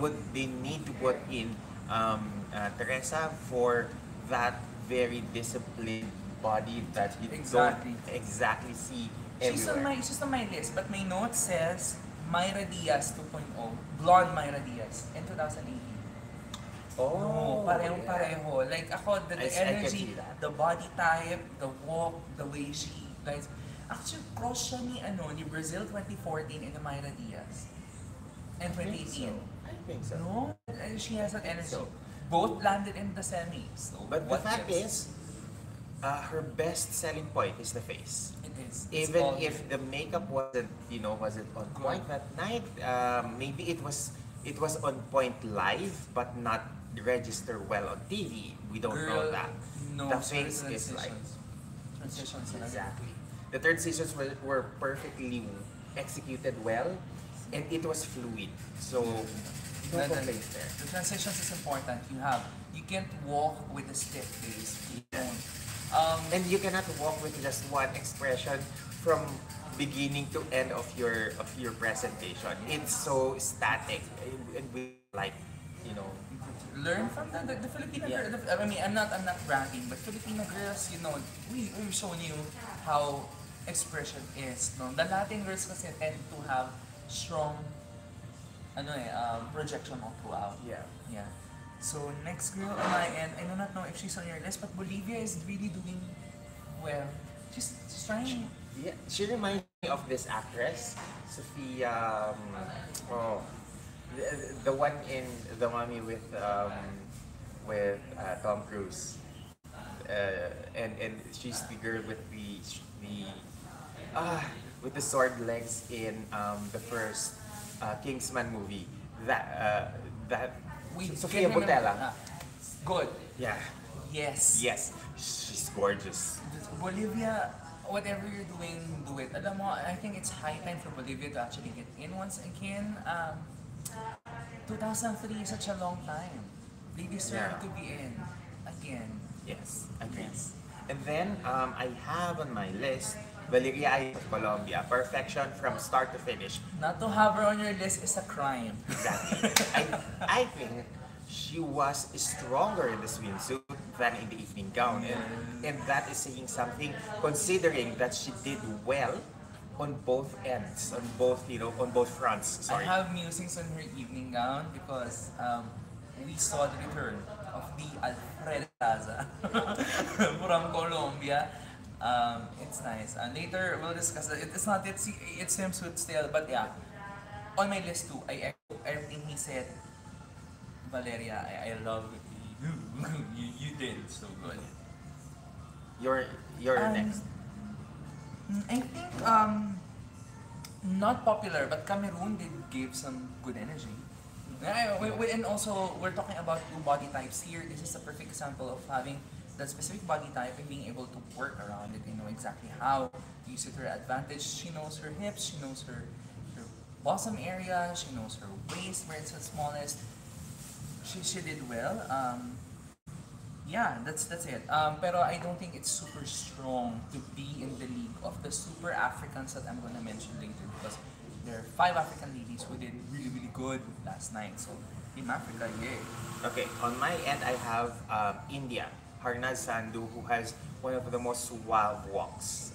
S1: need to put in Teresa for that very disciplined body that you
S2: Exactly.
S1: don't exactly see
S2: She's
S1: everywhere.
S2: she's on my list, but my note says Mayra Diaz 2.0, blonde Mayra Diaz in 2018. No, parehong-pareho. Like ako, the
S1: I can
S2: energy,
S1: see that.
S2: the body type, the walk, the way she guys. Actually, cross siya ni Brazil 2014 and Mayra Diaz. And 2018.
S1: I think so.
S2: No, and she has that energy.
S1: So,
S2: Both landed in the semis. So
S1: but the
S2: what
S1: fact
S2: gives?
S1: is, her best selling point is the face.
S2: It is. It's
S1: Even
S2: all
S1: if the makeup wasn't on point that night, maybe it was on point live, but not register well on TV. We don't know that.
S2: No,
S1: The face is like
S2: transitions.
S1: exactly. The third seasons were perfectly executed well, and it was fluid. So no complaints there.
S2: The transitions is important. You can't walk with a stiff face. You don't.
S1: And you cannot walk with just one expression from beginning to end of your presentation. It's so static, and we
S2: Learn from the Filipino
S1: Yeah.
S2: girl. I mean, I'm not bragging, but Filipino girls, we've shown you how expression is. No, the Latin girls kasi tend to have strong, projection all throughout.
S1: Yeah.
S2: Yeah. So next girl on my end, I do not know if she's on your list, but Bolivia is really doing well. She's trying.
S1: Yeah, she reminds me of this actress, Sophia. The one in The Mummy with Tom Cruise, and she's the girl with the sword legs in the first Kingsman movie. That
S2: We
S1: Sofia
S2: can remember-
S1: Boutella.
S2: Good.
S1: Yeah.
S2: Yes.
S1: Yes, she's gorgeous.
S2: Bolivia, whatever you're doing, do it. Alam mo, I think it's high time for Bolivia to actually get in once again. 2003 is such a long time. They deserve
S1: Yeah.
S2: to be in again.
S1: Yes, agreed. And then I have on my list Valeria of Colombia. Perfection from start to finish.
S2: Not to have her on your list is a crime.
S1: Exactly. I think she was stronger in the swimsuit than in the evening gown. And that is saying something considering that she did well on both ends, on both fronts.
S2: I
S1: Sorry.
S2: have musings on her evening gown because we saw the return of the Alfred Plaza from Colombia. It's nice. And later we'll discuss that. It's not it's swimsuit still, but yeah. On my list too, I echo everything he said. Valeria, I love you. You did so good.
S1: You're next.
S2: I think not popular, but Cameroon did give some good energy. And also, we're talking about two body types here. This is a perfect example of having that specific body type and being able to work around it. You know exactly how to use it to her advantage. She knows her hips, she knows her bosom area, she knows her waist where it's the smallest. She did well. Yeah, that's it. Pero I don't think it's super strong to be in the league of the super Africans that I'm gonna mention later because there are 5 African ladies who did really, really good last night. So, Team Africa, yay.
S1: Okay, on my end I have India. Harnaz Sandu, who has one of the most suave walks.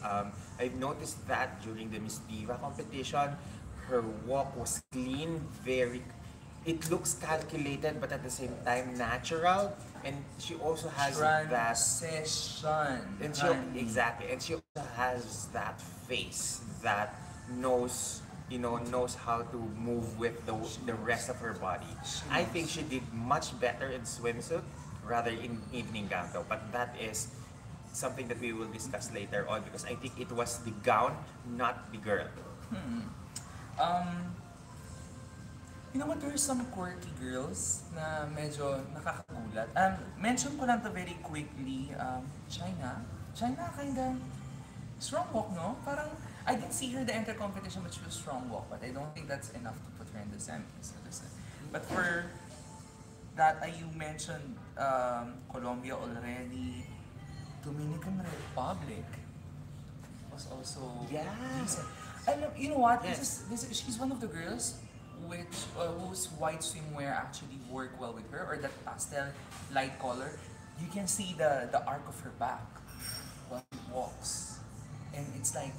S1: I've noticed that during the Miss Diva competition, her walk was clean, very. It looks calculated, but at the same time natural, and she also has that.
S2: Transition.
S1: And she exactly, and she also has that face that knows, knows how to move with the rest of her body. I think she did much better in swimsuit rather in evening gown though, but that is something that we will discuss later on because I think it was the gown, not the girl.
S2: Um, you know what, there are some quirky girls na medyo nakakagulat. Mention ko lang to very quickly. China. China kinda strong walk, no? Parang, I didn't see her the enter competition, but she was strong walk. But I don't think that's enough to put her in the semis. But for that, you mentioned Colombia already. Dominican Republic was also
S1: Yeah.
S2: decent. You know what?
S1: Yes.
S2: She's one of the girls whose white swimwear actually work well with her, or that pastel light color. You can see the arc of her back while she walks, and it's like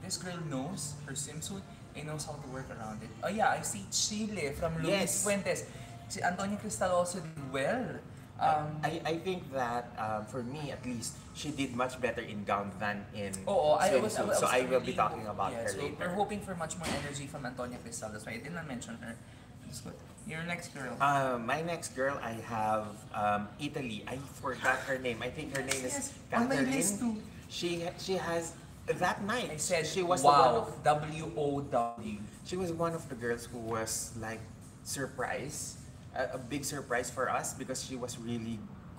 S2: this girl knows her swimsuit and knows how to work around it. Oh yeah, I see Chile from Luis
S1: Yes.
S2: Fuentes. Si Antonia Cristal also did well.
S1: I think that for me at least, she did much better in gown than in
S2: I was
S1: swimsuit. So I will be
S2: really
S1: talking about
S2: yes,
S1: her
S2: so
S1: later.
S2: we're hoping for much more energy from Antonia Cristal. That's why I did not mention her. That's good. Your next girl.
S1: My next girl, I have Italy. I forgot her name. I think her name is
S2: Yes, on my
S1: Catherine.
S2: list too.
S1: She has that night.
S2: I said
S1: she was
S2: wow. WOW.
S1: she was one of the girls who was like surprised, a big surprise for us because she was really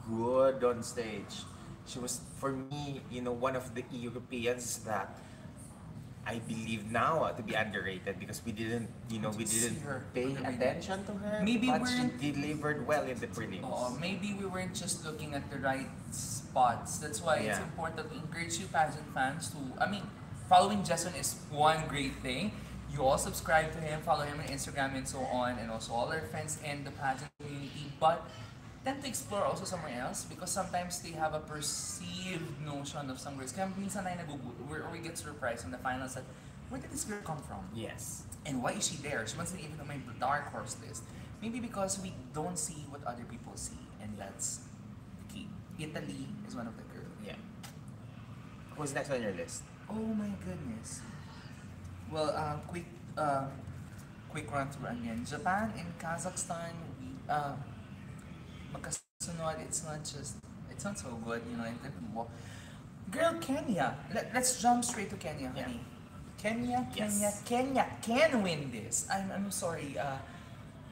S1: good on stage. She was for me, one of the Europeans that I believe now to be underrated because we didn't, we didn't
S2: See her
S1: pay
S2: on the radio.
S1: attention to her.
S2: Maybe
S1: but
S2: we're-
S1: she delivered well in the prelims.
S2: Maybe we weren't just looking at the right spots. That's why it's
S1: Yeah.
S2: important to encourage you pageant fans to, following Jason is one great thing. You all subscribe to him, follow him on Instagram and so on, and also all our friends in the pageant community. But tend to explore also somewhere else because sometimes they have a perceived notion of some girls. Kaya minsan tayo or we get surprised in the finals that, where did this girl come from?
S1: Yes.
S2: And why is she there? She wasn't even on my dark horse list. Maybe because we don't see what other people see, and that's the key. Italy is one of the girls.
S1: Yeah. Who's next on your list?
S2: Oh my goodness. Well, quick run through again. Japan and Kazakhstan, magkasunod. It's not so good, Girl, Kenya. Let's jump straight to Kenya, honey. Kenya
S1: Yes.
S2: can win this. I'm sorry.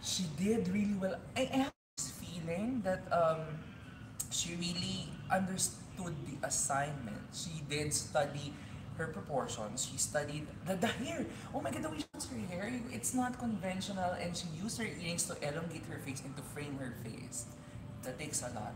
S2: She did really well. I have this feeling that she really understood the assignment. She did study her proportions. She studied the hair. Oh my God, the way she does her hair, it's not conventional, and she used her earrings to elongate her face and to frame her face. That takes a lot.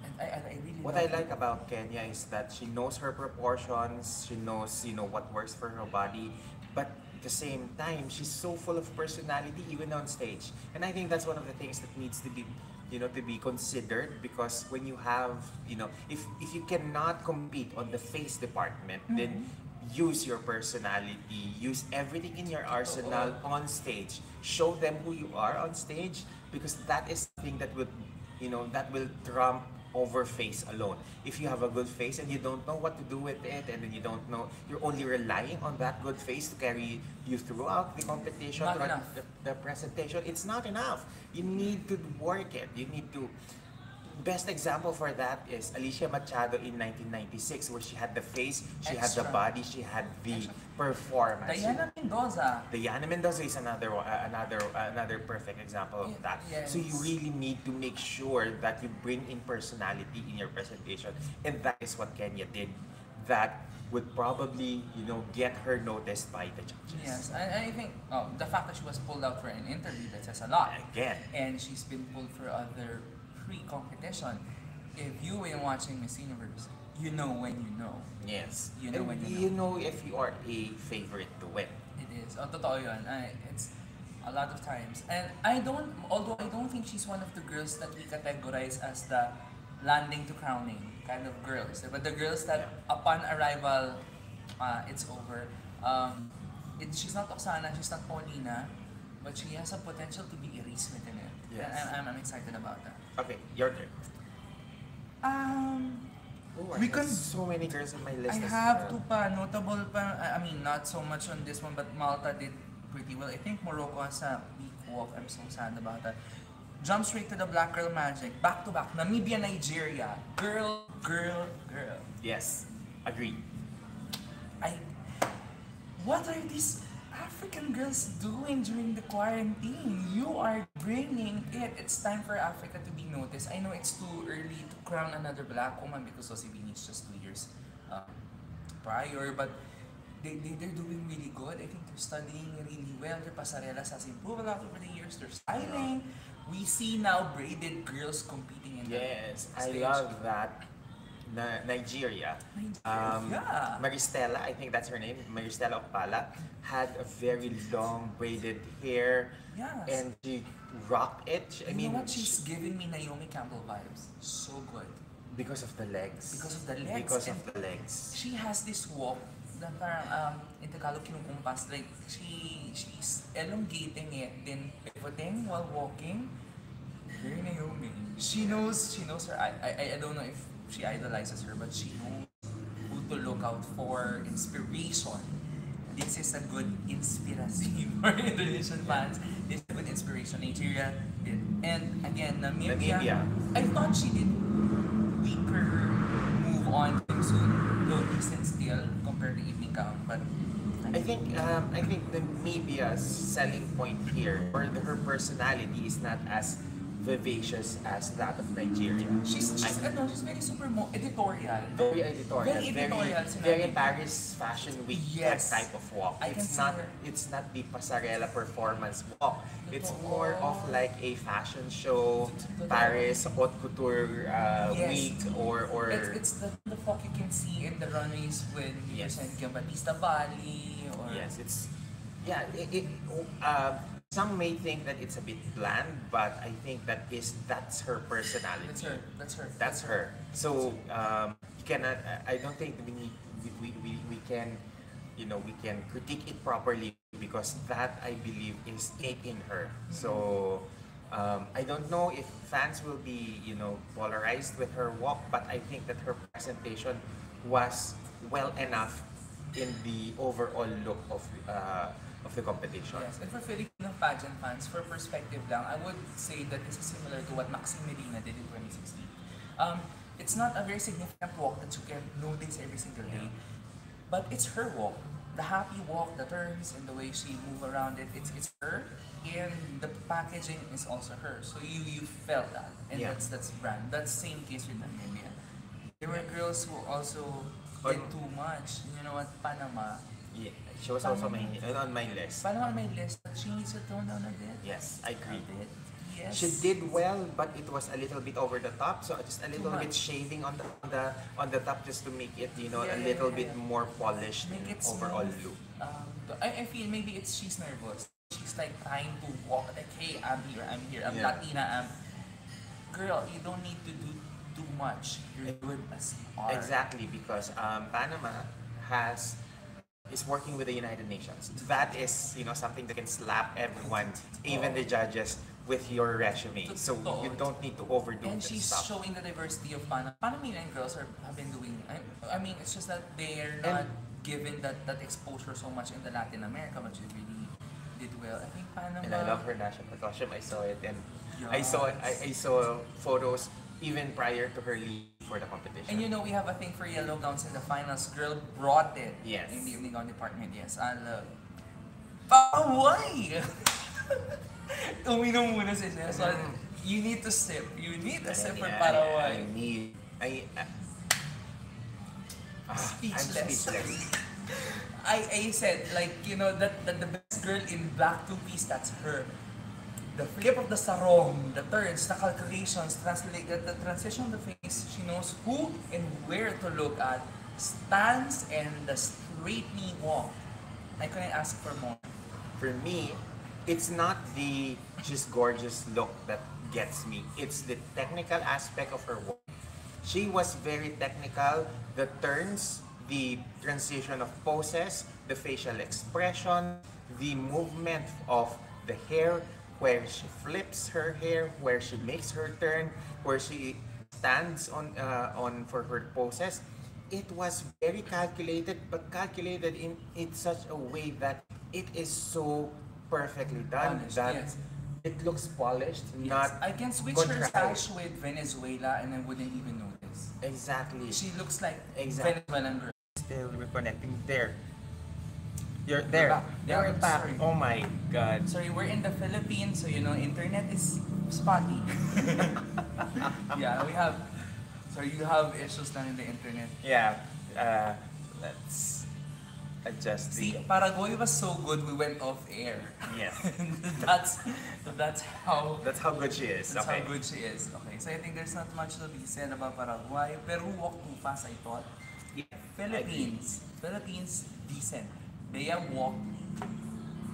S2: And I really
S1: What
S2: love
S1: I like
S2: it.
S1: about Kenya is that she knows her proportions, she knows, what works for her body, but at the same time, she's so full of personality even on stage. And I think that's one of the things that needs to be, to be considered because when you have, if you cannot compete on the face department, then use your personality, use everything in your arsenal on stage. Show them who you are on stage because that is something that will, that will trump over face alone. If you have a good face and you don't know what to do with it, and then you don't know, you're only relying on that good face to carry you throughout the competition,
S2: Not
S1: throughout
S2: enough.
S1: the presentation, it's not enough. You need to work it. You need to. Best example for that is Alicia Machado in 1996, where she had the face, she had the
S2: Extra.
S1: body, she had the performance.
S2: Diana Mendoza.
S1: Diana Mendoza is another perfect example of that.
S2: Yes.
S1: So you really need to make sure that you bring in personality in your presentation, and that is what Kenya did. That would probably get her noticed by the judges.
S2: Yes, I think the fact that she was pulled out for an interview, that says a lot.
S1: Again.
S2: And she's been pulled for other pre-competition. If you've been watching Miss Universe, you know when you know.
S1: Yes.
S2: You know
S1: And
S2: when you
S1: you know if you are a favorite to win.
S2: It is. Totoo yun. It's a lot of times. And although I don't think she's one of the girls that we categorize as the landing to crowning kind of girls. But the girls that upon arrival, it's over. She's not Oksana, she's not Paulina, but she has a potential to be Iris within it.
S1: Yes.
S2: And I'm excited about that.
S1: Okay, your turn. Oh,
S2: We
S1: I have
S2: can-
S1: so many girls on my list.
S2: I
S1: as
S2: have
S1: well.
S2: two pa, notable pa, I mean, not so much on this one, but Malta did pretty well. I think Morocco has a weak walk. I'm so sad about that. Jump straight to the Black Girl Magic. Back to back. Namibia, Nigeria. Girl, girl, girl.
S1: Yes, agree.
S2: What are these African girls doing during the quarantine? You are bringing it. It's time for Africa to be noticed. I know it's too early to crown another black woman because Osibini is just 2 years prior, but they're doing really good. I think they're studying really well. Their pasarelas has improved a lot over the years. They're styling. We see now braided girls competing in
S1: Yes,
S2: the
S1: I
S2: stage.
S1: love that. Nigeria.
S2: Yeah.
S1: Maristela, I think that's her name. Maristela Okpala had a very long braided hair,
S2: Yes.
S1: and she rocked it.
S2: You know what? She's giving me Naomi Campbell vibes. So good.
S1: Because of the legs.
S2: Because of the legs.
S1: Because
S2: and
S1: of the legs.
S2: she has this walk na parang in Tagalog kinukumpas. Like, she's elongating it, then pivoting while walking. Very Naomi. She knows her. I don't know if she idolizes her, but she knows who to look out for inspiration. This is a good inspiration for Indonesian fans. This is a good inspiration. Nigeria did. And again, Namibia. I thought she did weaker move on soon, though decent still compared to Evening Gown. But
S1: I think Namibia's selling point here, or her personality, is not as vivacious as that of Nigeria.
S2: she's very super editorial.
S1: Very editorial,
S2: Very editorial,
S1: very
S2: sinabi.
S1: Paris Fashion Week
S2: Yes.
S1: type of walk.
S2: I can
S1: It's
S2: see
S1: not
S2: her.
S1: it's not the pasarela performance walk. It's
S2: Totoo.
S1: more of like a fashion show,
S2: Totoo.
S1: Paris haute couture
S2: Yes.
S1: week, or
S2: It's the folk you can see in the runways when you
S1: Yes.
S2: present Batista Valley or
S1: yes, it's yeah. Some may think that it's a bit bland, but I think that's her personality.
S2: That's her.
S1: So you cannot. I don't think we can, we can critique it properly, because that, I believe, is it in her. So I don't know if fans will be polarized with her walk, but I think that her presentation was well enough in the overall look of the competition.
S2: Yes, and for Filipino pageant fans, for perspective lang, I would say that this is similar to what Maxine Medina did in 2016. It's not a very significant walk that you can notice every single day, but it's her walk. The happy walk, the turns, and the way she move around it, it's her, and the packaging is also her. So you felt that, and
S1: Yeah.
S2: that's brand. That's same case with Namibia. There were girls who also did too much. You know what, Panama.
S1: Yeah, she was also on my list.
S2: Panama on my list, but she needs to tone down a bit.
S1: Yes, I agree.
S2: A bit. Yes.
S1: She did well, but it was a little bit over the top. So just a little
S2: Too
S1: bit
S2: much.
S1: shaving on the top, just to make it, a
S2: Yeah,
S1: little
S2: yeah,
S1: bit
S2: yeah.
S1: more polished
S2: Make
S1: in
S2: it
S1: overall
S2: smooth.
S1: look.
S2: I feel maybe she's nervous. She's like trying to walk like, hey, I'm here, I'm
S1: Yeah.
S2: Latina, Girl, you don't need to do too much. You're good as you are.
S1: Exactly, because Panama is working with the United Nations. That is, something that can slap everyone, even the judges, with your resume. So you don't need to overdo
S2: And
S1: that
S2: she's
S1: stuff.
S2: showing the diversity of Panamanian girls have been doing. I mean, it's just that they're not given that exposure so much in the Latin America, but she really did well. I think Panama.
S1: And I love her national costume. I saw it, and I
S2: Yes.
S1: saw photos even prior to her leave for the competition.
S2: And we have a thing for yellow gowns in the finals. Girl brought it
S1: Yes.
S2: in the evening gown department. Yes, I love. Paraguay! Uminom muna si Jess. So, you need to sip. You need a sip for Paraguay.
S1: I'm
S2: Speechless.
S1: speechless.
S2: I said, like, that the best girl in black two-piece, that's her. The flip of the sarong, the turns, the calculations, the transition of the face, she knows who and where to look at, stance, and the straight knee walk. I couldn't ask for more.
S1: For me, it's not the just gorgeous look that gets me. It's the technical aspect of her work. She was very technical. The turns, the transition of poses, the facial expressions, the movement of the hair, where she flips her hair, where she makes her turn, where she stands on for her poses. It was very calculated, but calculated in such a way that it is so perfectly done
S2: Polished,
S1: that
S2: yes.
S1: it looks polished,
S2: Yes,
S1: not
S2: I can switch her
S1: contrived.
S2: sash with Venezuela and I wouldn't even notice.
S1: Exactly.
S2: She looks like
S1: Exactly.
S2: Venezuelan girl.
S1: Still reconnecting there. You're
S2: We're
S1: there.
S2: back.
S1: There
S2: Yeah,
S1: we're back.
S2: sorry.
S1: Oh my god.
S2: Sorry, we're in the Philippines, so internet is spotty. Yeah, we have. Sorry, you have issues lang in the internet.
S1: Yeah. Let's adjust
S2: See,
S1: the.
S2: Paraguay was so good we went off air.
S1: Yes.
S2: that's that's how
S1: That's how good she is.
S2: that's
S1: Okay.
S2: how good she is. Okay, so I think there's not much to be said about Paraguay. Peru walked too fast, I thought.
S1: Yeah,
S2: Philippines decent. Bea walked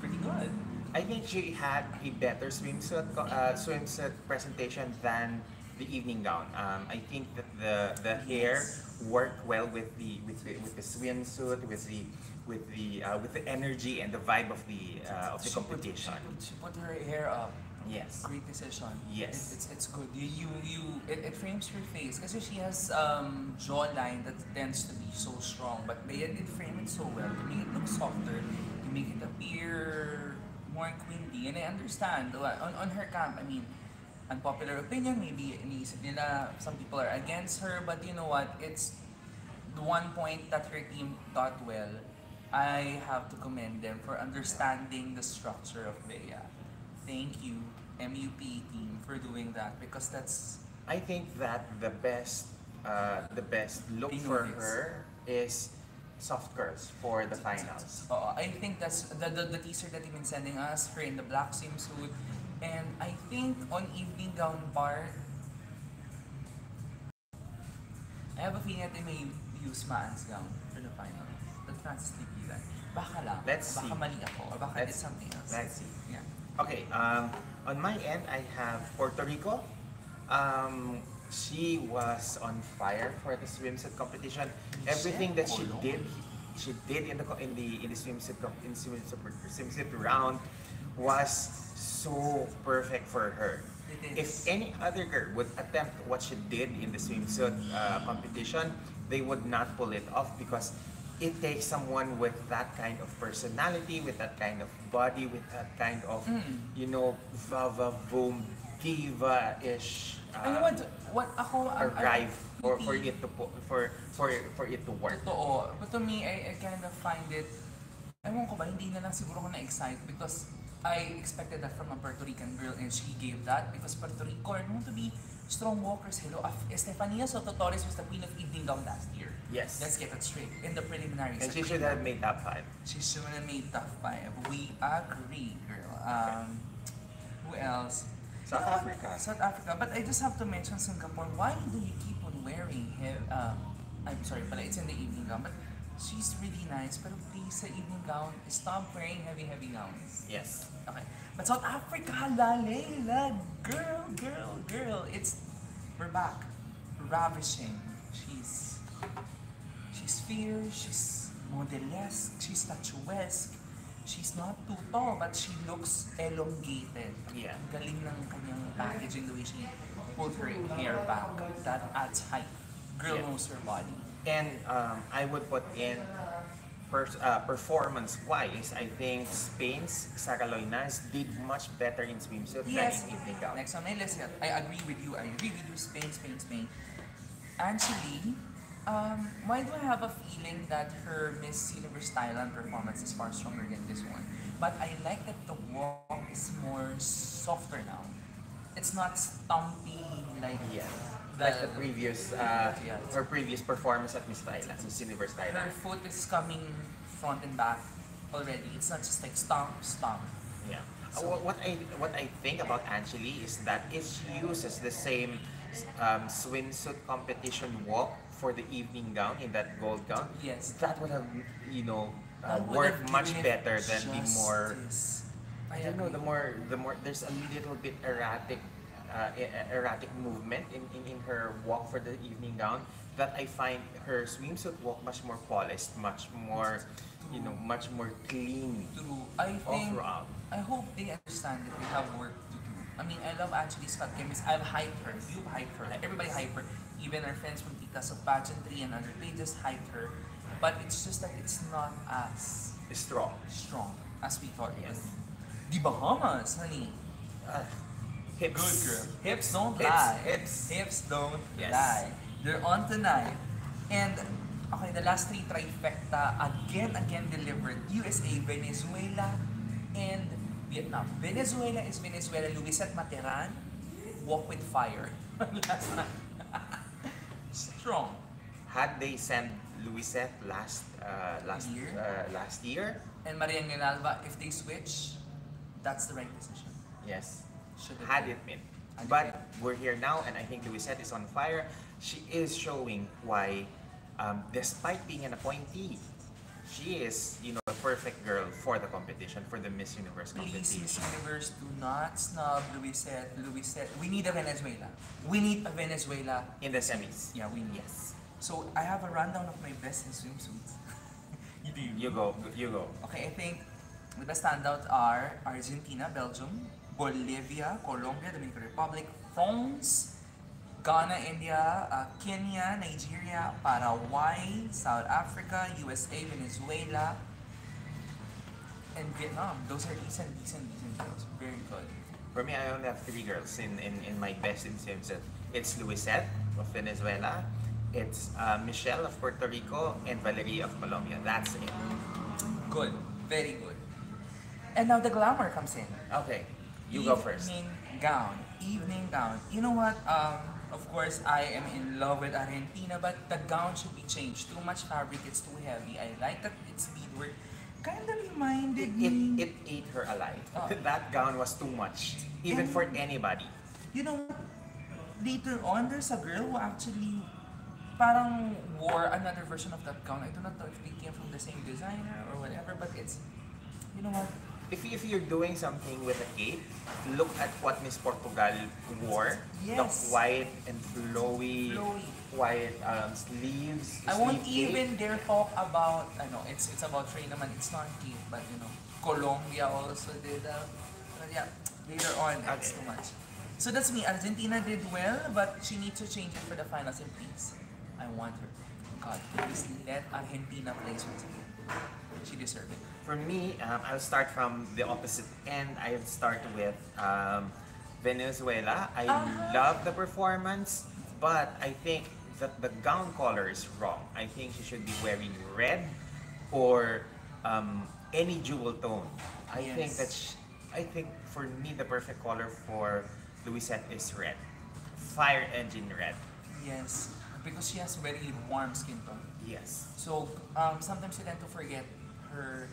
S2: pretty good.
S1: I think she had a better swimsuit presentation than the evening gown. I think that the hair
S2: Yes.
S1: worked well with the swimsuit, with the energy and the vibe of the competition.
S2: She put her hair up.
S1: Yes.
S2: Great decision.
S1: Yes.
S2: It's good. It frames her face kasi she has jawline that tends to be so strong, but Bea did frame it so well to make it look softer, to make it appear more queenly. And I understand on her camp. I mean, unpopular opinion, maybe iniisip nila some people are against her, but you know what? It's the one point that her team taught well. I have to commend them for understanding the structure of Bea. Thank you, MUP team, for doing that because that's
S1: I think that the best look
S2: They
S1: for
S2: notice.
S1: her is soft curls for the finals.
S2: I think that's the teaser that you've been sending us, her in the black swimsuit, and I think on evening gown part, I have a feeling that they may use Maan's gown for the finals. But Francis Lipilan. Baka lang.
S1: Let's
S2: baka
S1: see.
S2: mali ako or baka
S1: Let's-
S2: it's something else.
S1: Let's see.
S2: Yeah.
S1: Okay, on my end, I have Puerto Rico. She was on fire for the swimsuit competition. Everything that she did in the swimsuit round was so perfect for her.
S2: It is.
S1: If any other girl would attempt what she did in the swimsuit competition, they would not pull it off because it takes someone with that kind of personality, with that kind of body, with that kind of, vava-voom, diva-ish
S2: Ano what ako
S1: arrive for it to for it to work.
S2: Totoo. But to me, I kind of find it, ewan ko ba, hindi na lang siguro ko na-excite because I expected that from a Puerto Rican girl and she gave that because Puerto Rico are known to be strong walkers. Hello, Estefania Soto Torres was the queen of evening gown last year.
S1: Yes.
S2: Let's get it straight. In the preliminaries.
S1: And she should have made top 5.
S2: She should have made top 5. We agree, girl. Who else?
S1: South Africa.
S2: South Africa. But I just have to mention Singapore. Why do you keep on wearing I'm sorry pala, it's in the evening gown. But she's really nice. Pero please, sa evening gown, stop wearing heavy gowns.
S1: Yes.
S2: Okay. But South Africa, Layla, girl. We're back. Ravishing. She's fierce, she's modelesque, she's statuesque. She's not too tall, but she looks elongated.
S1: Yeah.
S2: Galing ng kanyang packaging, the way she pulled her hair back. That adds height. Girl
S1: Yeah.
S2: knows her body.
S1: And I would put in performance-wise, I think Spain's Sara Loinas did much better in swimsuit
S2: Yes.
S1: than in evening gown.
S2: Next on my list, I agree with you. Spain. Actually, why do I have a feeling that her Miss Universe Thailand performance is far stronger than this one? But I like that the walk is more softer now. It's not stumpy like
S1: Yeah. Like the previous, her previous performance at Miss Thailand, Miss Universe
S2: her
S1: Thailand.
S2: foot is coming front and back already. It's not just like stomp.
S1: Yeah.
S2: So-
S1: What I think about Angeli is that if she uses the same swimsuit competition walk for the evening gown in that gold gown,
S2: Yes.
S1: that would have
S2: That would
S1: worked
S2: have
S1: much
S2: given it
S1: better than the more.
S2: justice.
S1: I don't know. The more there's a little bit erratic erratic movement in her walk for the evening gown, that I find her swimsuit walk much more polished, much more, much more clean
S2: True.
S1: all throughout.
S2: I hope they understand that they have work to do. I mean, I love actually Scott Chemist. I've hyped her. You've hyped her. Everybody hyped her. Even our friends from Titas of Pageantry and other pages hyped her. But it's just that it's not as strong as we thought.
S1: Yes.
S2: The Bahamas, honey.
S1: Hips.
S2: Good girl. Hips don't
S1: Hips,
S2: lie.
S1: hips.
S2: Hips don't
S1: Yes.
S2: lie. They're on tonight. And okay, the last three trifecta again delivered. USA, Venezuela, and Vietnam. Venezuela is Venezuela. Luisette Materan, Walk with Fire. Last night. Strong.
S1: Had they sent Luisette last year,
S2: And Maria Alba, if they switch, that's the right decision.
S1: yes,
S2: Should have
S1: had
S2: been.
S1: it been.
S2: Had it
S1: But
S2: been.
S1: we're here now, and I think Luisette is on fire. She is showing why, despite being an appointee, she is, a perfect girl for the competition, for the Miss Universe
S2: Please,
S1: competition.
S2: Miss Universe, do not snub Luisette. We need a Venezuela. We need a Venezuela.
S1: In the semis.
S2: Yeah, we need.
S1: Yes.
S2: So I have a rundown of my best in swimsuits. You do.
S1: You go.
S2: Okay, I think the best standouts are Argentina, Belgium, Bolivia, Colombia, Dominican Republic, France, Ghana, India, Kenya, Nigeria, Paraguay, South Africa, USA, Venezuela, and Vietnam. Those are decent girls. Very good.
S1: For me, I only have three girls in my best in swimsuit. It's Luisette of Venezuela, it's Michelle of Puerto Rico, and Valerie of Colombia. That's it.
S2: Good. Very good. And now the glamour comes in.
S1: Okay, you go first.
S2: Evening gown. You know what? Of course, I am in love with Argentina, but the gown should be changed. Too much fabric, it's too heavy. I like that it's beadwork. Kind of reminded me.
S1: It ate her alive.
S2: Oh.
S1: That gown was too much, even
S2: And-
S1: for anybody.
S2: You know what? Later on, there's a girl who actually parang wore another version of that gown. I do not know if they came from the same designer or whatever, but it's, you know what?
S1: If you're doing something with a cape, look at what Miss Portugal wore.
S2: Yes.
S1: The white and flowy,
S2: Flowy.
S1: white sleeves.
S2: I won't
S1: sleeve cape.
S2: even dare talk about, I know, it's about Trey naman, it's not cute, but Colombia also did, but yeah, later on, that's too much. So that's me, Argentina did well, but she needs to change it for the finals, and please, I want her. God, please let Argentina play Switzerland. She deserves it.
S1: For me, I'll start from the opposite end. I'll start with Venezuela. I love the performance, but I think that the gown color is wrong. I think she should be wearing red or any jewel tone. I think for me the perfect color for Luisette is red, fire engine red.
S2: Yes, because she has very warm skin tone.
S1: Yes.
S2: So sometimes you tend to forget her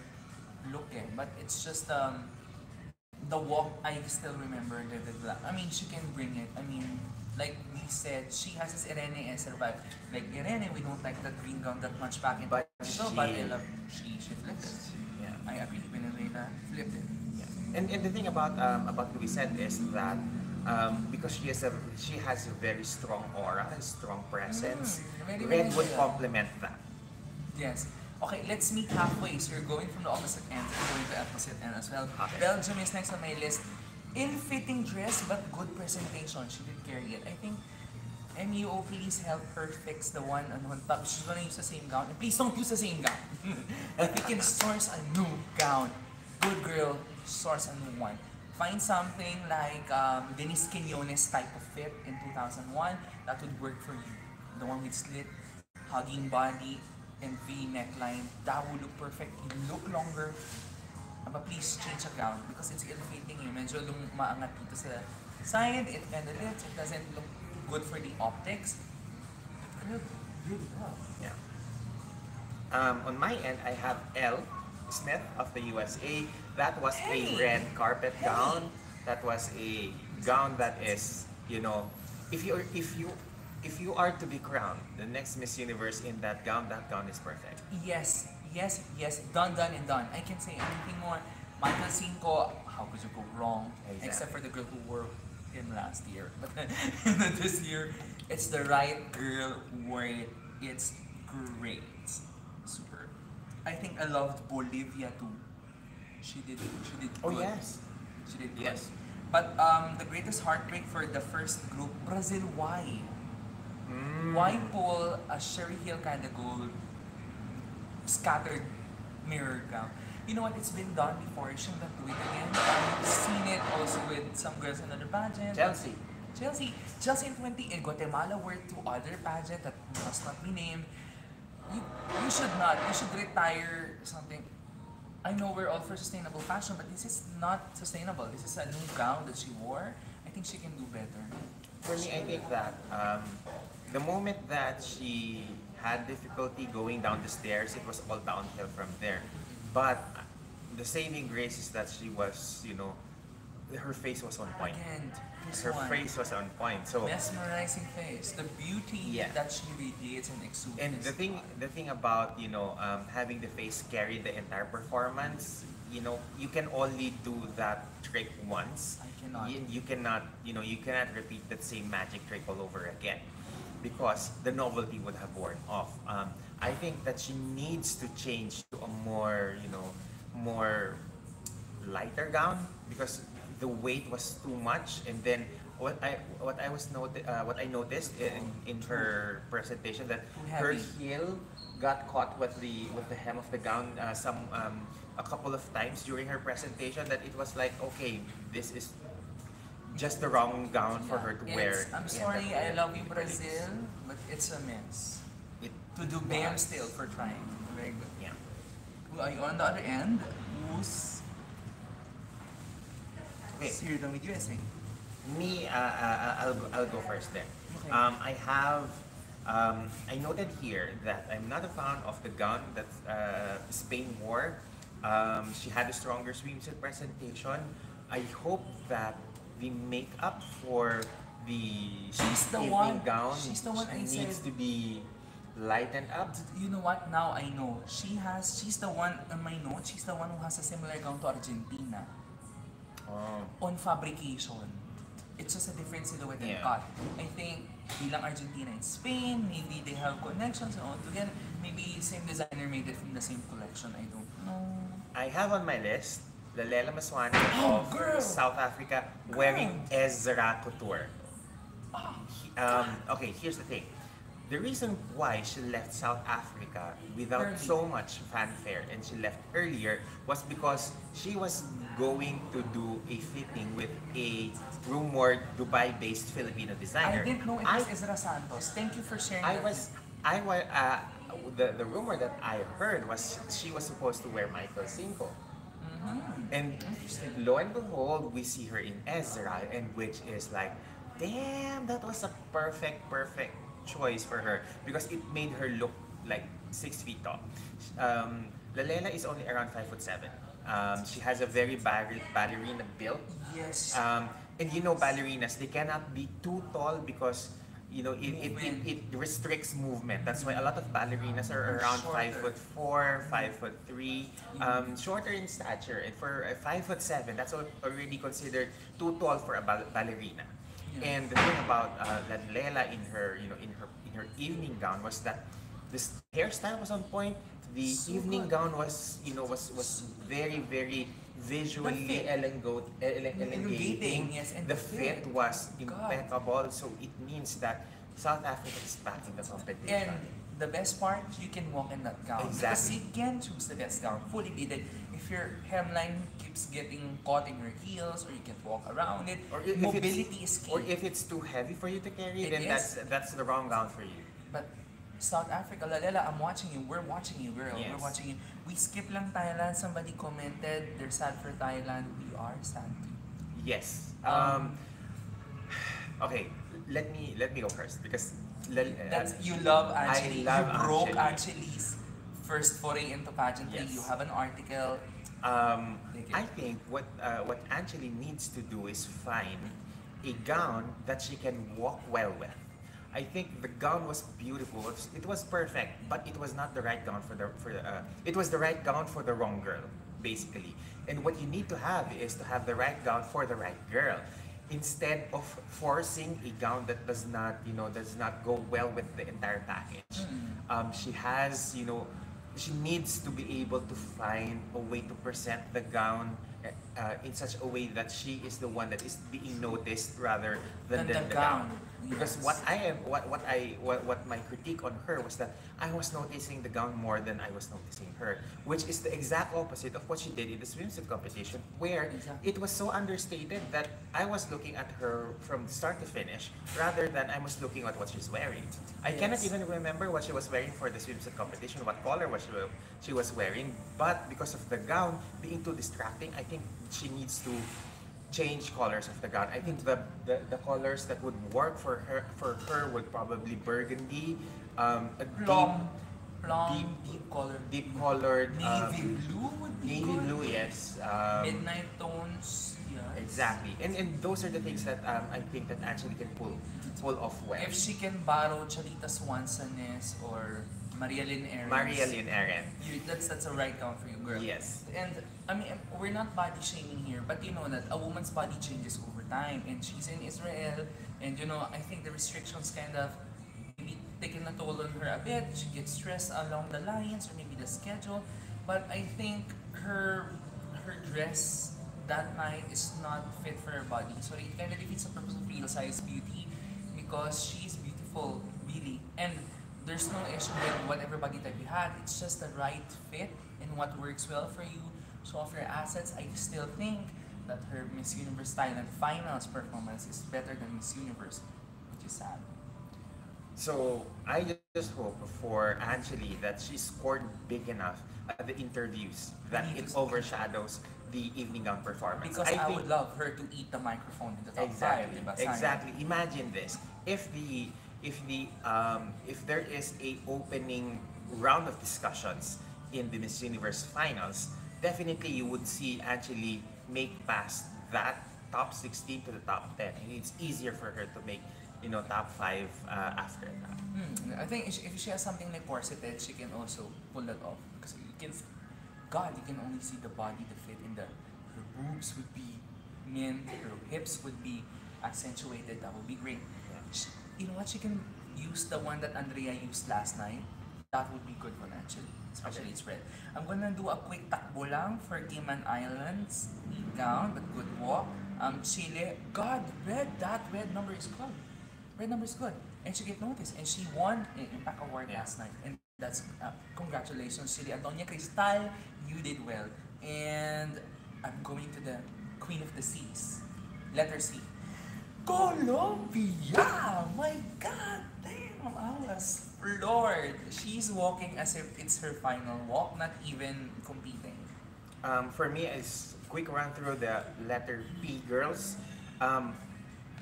S2: look but it's just the walk. I still remember I mean, she can bring it. I mean, like we said, she has this Irene survive. Like Irene, we don't like that green gown that much back in
S1: But
S2: but I love she flipped it.
S1: Yeah.
S2: I agree. Venezuela flipped it.
S1: Yeah. And the thing about Luisette is that because she has a very strong aura, a strong presence.
S2: Very
S1: Red would
S2: Venezuela.
S1: complement that.
S2: Yes. Okay, let's meet halfway. So you're going from the opposite end, I'm going to the opposite end as well.
S1: Okay.
S2: Belgium is next on my list. Ill-fitting dress, but good presentation. She did carry it. I think MUO, please help her fix the one on top. She's gonna use the same gown. And please don't use the same gown. If we can source a new gown, good girl, source a new one. Find something like Denise Quinones type of fit in 2001. That would work for you. The one with slit, hugging body, and V neckline. That would look perfect. You look longer. But please change a gown because it's ill-fitting. Medyo maangat dito sa side. It kind of lifts. It doesn't look good for the optics. Good. Really well.
S1: Yeah. On my end, I have Elle Smith of the USA. That was a red carpet gown. That was a gown that is, if you are to be crowned the next Miss Universe in that gown is perfect.
S2: Yes. Done and done. I can't say anything more. Michael Cinco, how could you go wrong?
S1: Exactly.
S2: Except for the girl who wore him last year. But this year, it's the right girl wore it. It's great. Super. I think I loved Bolivia too. She did
S1: Oh
S2: good.
S1: yes.
S2: She did good.
S1: Yes.
S2: But the greatest heartbreak for the first group, Brazil, why?
S1: Mm.
S2: Why pull a Sherry Hill kind of gold scattered mirror gown? You know what? It's been done before. You shouldn't do it again. I've seen it also with some girls in other pageant.
S1: Chelsea.
S2: Chelsea in Guatemala were two other pageant that must not be named. You should not. You should retire something. I know we're all for sustainable fashion, but this is not sustainable. This is a new gown that she wore. I think she can do better.
S1: For me, I think that the moment that she had difficulty going down the stairs, it was all downhill from there. But the saving grace is that she was, her face was on point.
S2: Again, this
S1: Her
S2: one.
S1: face was on point. So,
S2: Mesmerizing face. The beauty
S1: Yeah.
S2: that she radiates and exudes.
S1: and the thing about having the face carry the entire performance, you can only do that trick once.
S2: I cannot.
S1: You cannot repeat that same magic trick all over again, because the novelty would have worn off. I think that she needs to change to a more lighter gown, because the weight was too much. And then what I noticed in her presentation, that
S2: Too
S1: her
S2: heavy.
S1: heel got caught with the hem of the gown a couple of times during her presentation, that it was like, okay, this is just the wrong gown for her to wear.
S2: I'm sorry, I love you, Brazil, but it's a mess.
S1: It,
S2: To do BAM still for trying. Very good.
S1: yeah.
S2: Who are you on the other end? Who's
S1: Okay.
S2: here with USA?
S1: Me, I'll go first then.
S2: Okay.
S1: I noted here that I'm not a fan of the gown that Spain wore. She had a stronger swimsuit presentation. I hope that the makeup for the
S2: She's the
S1: evening
S2: one.
S1: gown
S2: She's the one I
S1: needs to
S2: said.
S1: be lightened up.
S2: You know what? Now I know. She's the one on my note. She's the one who has a similar gown to Argentina
S1: Oh.
S2: on fabrication. It's just a different silhouette and
S1: Yeah.
S2: cut. I think bilang Argentina and Spain, maybe they have connections and all together. Maybe same designer made it from the same collection. I don't know.
S1: I have on my list Lalela Maswani
S2: Oh,
S1: of
S2: girl!
S1: South Africa wearing Ezra Couture. Okay, here's the thing. The reason why she left South Africa without
S2: Early.
S1: so much fanfare, and she left earlier, was because she was going to do a fitting with a rumored Dubai-based Filipino
S2: I
S1: designer.
S2: didn't know it was Ezra Santos. Thank you for sharing
S1: I
S2: that.
S1: was, the rumor that I heard was she was supposed to wear Michael Cinco. And lo and behold, we see her in Ezra, and which is like, damn, that was a perfect choice for her, because it made her look like 6 feet tall. Lalela is only around 5'7". She has a very ballerina build.
S2: Yes.
S1: And ballerinas, they cannot be too tall, because it restricts movement. That's why a lot of ballerinas are around
S2: Shorter.
S1: 5'4", 5'3", shorter in stature. And for a 5'7", that's already considered too tall for a ballerina.
S2: Yeah.
S1: And the thing about Lela in her evening gown was that this hairstyle was on point. The
S2: So
S1: evening
S2: good.
S1: gown was very visually elongating.
S2: Yes, and
S1: the fit was
S2: God.
S1: impeccable. So it means that South Africa is back in the competition.
S2: And the best part, you can walk in that gown. Because
S1: Exactly.
S2: you can choose the best gown, fully beaded. If your hemline keeps getting caught in your heels, or you can walk around it,
S1: Or if
S2: mobility is key.
S1: Or if it's too heavy for you to carry,
S2: It
S1: then
S2: is.
S1: that's the wrong gown for you.
S2: But South Africa, Lalela, I'm watching you. We're watching you, girl.
S1: Yes.
S2: We're watching you. We skip lang Thailand. Somebody commented, they're sad for Thailand. We are sad too.
S1: Yes.
S2: Um,
S1: Okay. Let me go first, because
S2: You love Angeli.
S1: I love
S2: You broke
S1: Angeli.
S2: Angeli's first foray into pageantry.
S1: Yes.
S2: You have an article.
S1: I think what Angeli needs to do is find a gown that she can walk well with. I think the gown was beautiful. It was perfect, but it was not the right gown it was the right gown for the wrong girl, basically. And what you need to have is to have the right gown for the right girl. instead of forcing a gown that does not go well with the entire package, she has, she needs to be able to find a way to present the gown in such a way that she is the one that is being noticed rather than
S2: Than
S1: the
S2: the
S1: gown.
S2: gown.
S1: Because
S2: Yes.
S1: what my critique on her was that I was noticing the gown more than I was noticing her, which is the exact opposite of what she did in the swimsuit competition, where
S2: Exactly.
S1: it was so understated that I was looking at her from start to finish rather than I was looking at what she's wearing. I cannot
S2: Yes.
S1: even remember what she was wearing for the swimsuit competition, what color she was wearing, but because of the gown being too distracting, I think she needs to change colors of the gown. I think the colors that would work for her would probably burgundy, a
S2: Plum,
S1: deep,
S2: deep color.
S1: deep colored,
S2: Navy blue would be
S1: navy
S2: good.
S1: blue, yes.
S2: Midnight tones. Yeah.
S1: Exactly, and those are the things that I think that actually can pull off well.
S2: If she can borrow Charita Swansones or Maria Lynn Aarons,
S1: Maria Lynn Aaron.
S2: that's a right count for you, girl.
S1: Yes.
S2: And I mean, we're not body shaming here, but you know that a woman's body changes over time, and she's in Israel, and I think the restrictions kind of maybe taking a toll on her a bit. She gets stressed along the lines, or maybe the schedule. But I think her dress that night is not fit for her body, so it kind of defeats the purpose of real size beauty because she's beautiful, really, and there's no issue with whatever body type you had. It's just the right fit and what works well for you. So of your assets, I still think that her Miss Universe Thailand finals performance is better than Miss Universe, which is sad.
S1: So I just hope for Angeli that she scored big enough at the interviews that
S2: I need
S1: it
S2: to see.
S1: overshadows the evening gown performance.
S2: Because I would love her to eat the microphone in the top
S1: Exactly.
S2: 5. Diba? Sayang.
S1: Exactly. Imagine this. If there is a opening round of discussions in the Miss Universe finals, definitely you would see actually make past that top 16 to the top 10, and it's easier for her to make top 5 after that.
S2: I think if she has something like corseted, she can also pull that off. Because God, you can only see the body, the fit, and her boobs would be mint, her hips would be accentuated. That would be great. She, you know what? She can use the one that Andrea used last night. That would be good for actually, especially it's red. I'm gonna do a quick takbo lang for Cayman Islands. Gown, but good walk. Chile, God, that red number is good. Red number is good. And she get noticed. And she won an Impact Award last night. And that's, congratulations, Chile. Antonia Cristal, you did well. And I'm going to the Queen of the Seas. Letter C. Colombia! My God, damn, I was floored. She's walking as if it's her final walk, not even competing.
S1: For me, as quick run through the letter P girls,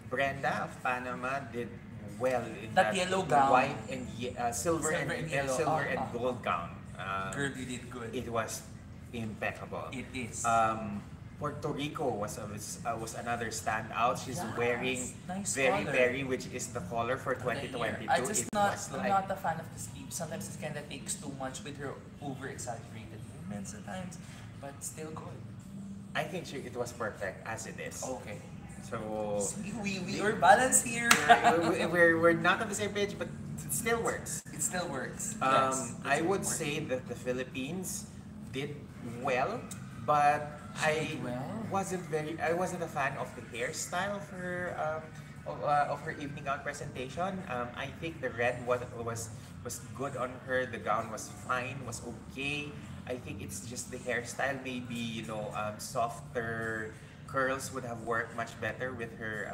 S1: Brenda of Panama did well in
S2: That yellow gown.
S1: white and silver and
S2: yellow.
S1: silver and gold gown.
S2: Girl, you did good.
S1: It was impeccable.
S2: It is.
S1: Puerto Rico was another standout. She's
S2: Yes,
S1: wearing
S2: nice
S1: very
S2: color.
S1: very, which is the color for 2022.
S2: I just
S1: It
S2: not
S1: was
S2: I'm
S1: like
S2: not a fan of the sleeve. Sometimes it kind of takes too much with her over exaggerated movements at times, but still good.
S1: I think it was perfect as it is.
S2: Okay.
S1: So
S2: See, we are balanced here.
S1: we're not on the same page, but it still works.
S2: It still works.
S1: I
S2: That's
S1: would
S2: important.
S1: say that the Philippines did well, but
S2: She did well?
S1: I wasn't a fan of the hairstyle of her evening gown presentation. I think the red was good on her. The gown was fine, was okay. I think it's just the hairstyle. Maybe softer curls would have worked much better with her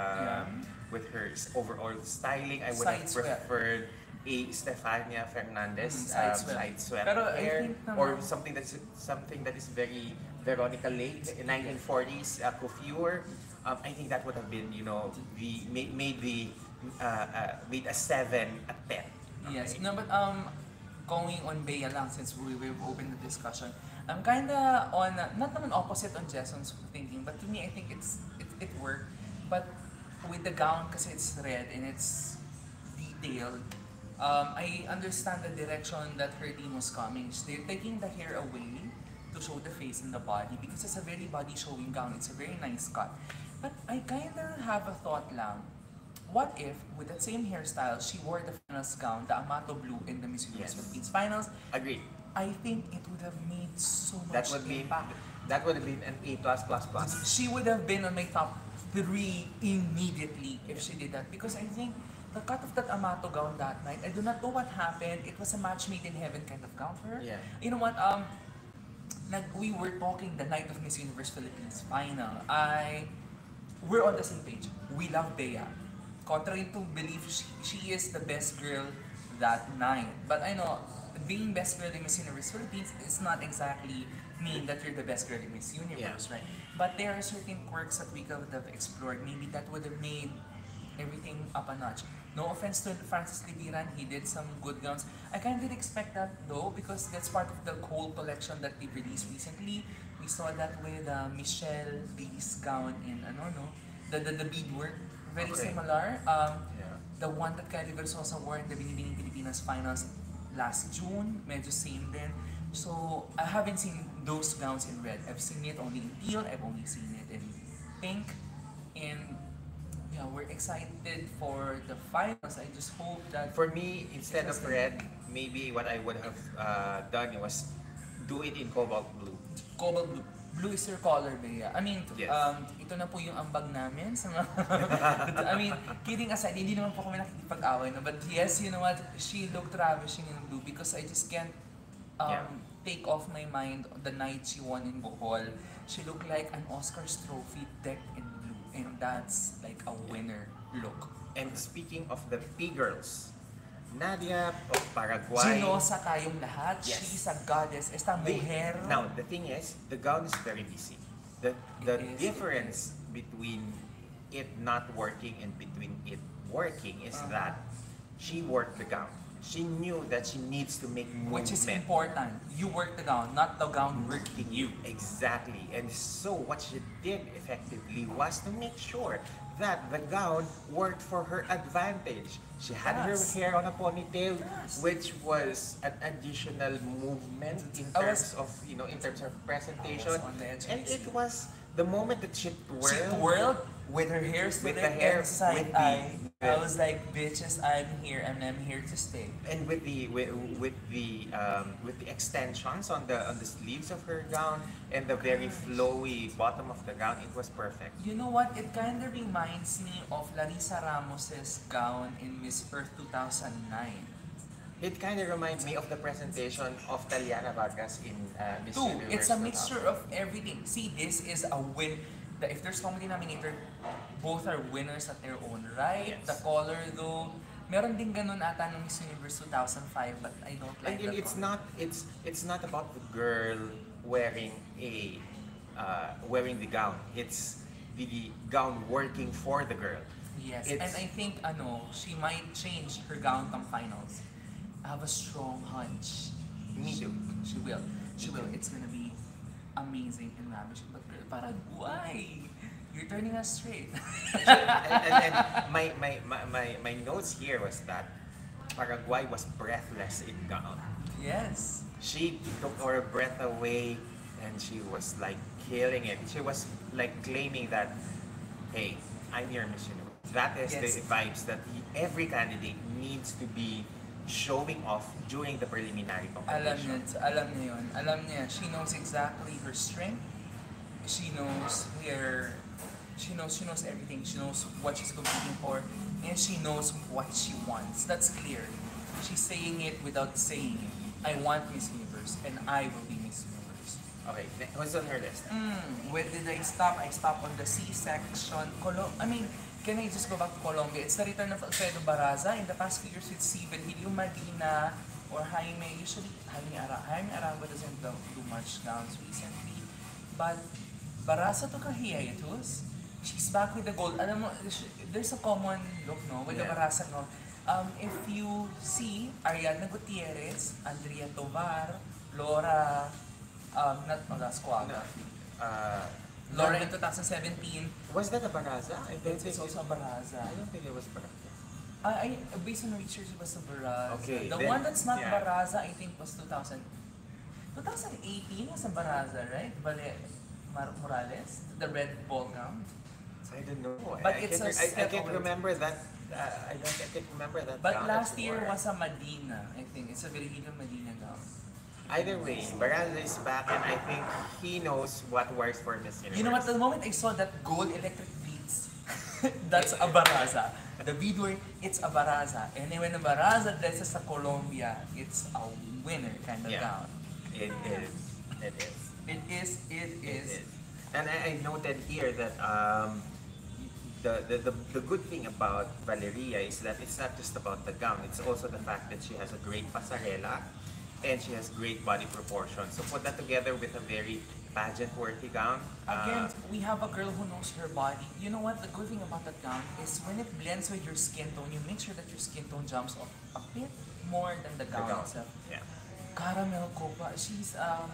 S1: overall styling. I would have
S2: Side swept.
S1: preferred a Stefania Fernandez
S2: Side swept.
S1: side swept
S2: Pero I
S1: hair,
S2: think naman-
S1: or something that is very Veronica Lake 1940s coiffure. I think that would have been made a 7 a 10.
S2: Yes.
S1: Okay?
S2: No, but going on Bea lang since we've opened the discussion. I'm kinda on not naman opposite on Jason's thinking, but to me I think it worked. But with the gown kasi it's red and it's detailed. I understand the direction that her team was coming. They're taking the hair away to show the face and the body because it's a very body showing gown. It's a very nice cut. But I kinda have a thought lang. What if, with that same hairstyle, she wore the finals gown, the Amato blue in the Miss Universe
S1: Yes.
S2: Philippines finals?
S1: Agreed.
S2: I think it would have made so
S1: That
S2: much
S1: would be
S2: impact.
S1: that would have been an A plus plus plus.
S2: She would have been on my top 3 immediately if she did that. Because I think the cut of that Amato gown that night, I do not know what happened. It was a match made in heaven kind of gown for her.
S1: Yeah.
S2: You know what? We were talking the night of Miss Universe Philippines final. We're on the same page. We love Bea. Contrary to belief, she is the best girl that night. But I know, being best girl in Miss Universe Philippines is not exactly mean that you're the best girl in Miss Universe, right? But there are certain quirks that we could have explored. Maybe that would have made everything up a notch. No offense to Francis Libiran, he did some good gowns. I kind of didn't expect that though, because that's part of the whole collection that they released recently. We saw that with Michelle B's gown in the beadwork, very
S1: Okay.
S2: similar.
S1: Yeah.
S2: The one that Kylie Versosa wore in the Binibining Pilipinas finals last June, medyo same din. So I haven't seen those gowns in red. I've seen it only in teal, I've only seen it in pink, and yeah, we're excited for the finals. I just hope that
S1: For me, instead of red, maybe what I would have done was do it in cobalt blue.
S2: cobalt blue. Blue is your color, Bea. I mean,
S1: Yes.
S2: ito na po yung ambag namin sa mga... I mean, kidding aside, hindi naman po kami nakikipag-away, no? But yes, you know what? She looked ravishing in blue because I just can't
S1: Yeah.
S2: take off my mind the night she won in Bohol. She looked like an Oscars trophy decked in blue, and that's like a winner look.
S1: And speaking of the P-girls, Nadia of Paraguay.
S2: Ginosa tayong lahat.
S1: Yes.
S2: She's a goddess. Esta mujer.
S1: Now, the thing is, the gown is very busy. The
S2: It is.
S1: difference between it not working and between it working is that she worked the gown. She knew that she needs to make movement.
S2: Which is important. You work the gown, not the gown working you.
S1: Exactly. And so what she did effectively was to make sure that the gown worked for her advantage. She had her
S2: Yes.
S1: hair on a ponytail,
S2: Yes.
S1: which was an additional movement in
S2: I was-
S1: terms of, in terms of presentation.
S2: on the edge,
S1: And
S2: Casey.
S1: it was the moment that she twirled.
S2: She twirled with her hair
S1: With
S2: slit
S1: the hair,
S2: and side
S1: with the-
S2: eye. I was like, bitches, I'm here and I'm here to stay.
S1: And with the extensions on the sleeves of her gown and the very flowy bottom of the gown, it was perfect.
S2: You know what? It kind of reminds me of Larissa Ramos's gown in Miss Earth 2009.
S1: It kind of reminds me of the presentation of Taliana Vargas in Miss
S2: Two,
S1: Universe.
S2: it's a mixture of everything. See, this is a win. If there's comedy nominator, both are winners at their own right.
S1: Yes.
S2: The color though, meron din ganun ata ng Miss Universe 2005, but I don't like
S1: And
S2: that
S1: it's
S2: color.
S1: not about the girl wearing wearing the gown. It's the gown working for the girl.
S2: Yes,
S1: It's-
S2: and I think she might change her gown come finals. I have a strong hunch.
S1: Me too.
S2: She will. She will. It's gonna be amazing and ravishing. But girl, Paraguay, you're turning us straight.
S1: and my notes here was that Paraguay was breathless in gown.
S2: Yes.
S1: She took our breath away and she was like killing it. She was like claiming that, hey, I'm your Miss Universe. That is
S2: Yes.
S1: the vibes that every candidate needs to be showing off during the preliminary competition.
S2: Alam niya yun. Alam niya. She knows exactly her strength. She knows she knows everything. She knows what she's competing for, and she knows what she wants. That's clear. She's saying it without saying it. I want Miss Universe, and I will be Miss Universe.
S1: Okay, what's on her list?
S2: Where did I stop? I stopped on the C section. Can I just go back to Colombia? It's the return of Alfredo Baraza. In the past few years with Steven Helio Medina or Jaime, usually Jaime Aramba doesn't do much gowns recently. But Baraza took a hiatus. She's back with the gold. Alam mo, there's a common look, no? With the
S1: Yeah.
S2: Baraza, no? If you see Ariadna Gutierrez, Andrea Tovar, Laura, not Olascuaga. Laura in 2017,
S1: Was that a Baraza? I don't
S2: it's
S1: think
S2: also a Baraza.
S1: I don't think it was Baraza.
S2: Based on research, it was a Baraza.
S1: Okay,
S2: The
S1: then-
S2: one that's not
S1: yeah.
S2: Baraza, I think, was 2018 was a Baraza, right? Morales, the red ball gown.
S1: I don't know.
S2: But it's a
S1: I
S2: step
S1: can't
S2: away.
S1: remember that. I can't remember that
S2: But
S1: gown
S2: last year
S1: anymore.
S2: was a Medina, I think. It's a Filipino Medina gown.
S1: Either way, Baraza is back, and I think he knows what works for Miss Universe.
S2: You know what? The moment I saw that gold electric beads, that's a Baraza. The bead work, it's a Baraza. And then when the Baraza dresses sa Colombia, it's a winner kind of
S1: Yeah.
S2: gown.
S1: It is. It is.
S2: It is.
S1: It is. And I noted here that the good thing about Valeria is that it's not just about the gown, it's also the fact that she has a great pasarela and she has great body proportions. So put that together with a very pageant-worthy gown.
S2: Again, we have a girl who knows her body. You know what? The good thing about that gown is when it blends with your skin tone, you make sure that your skin tone jumps off a bit more than the gown itself.
S1: Yeah.
S2: Caramel Copa, she's I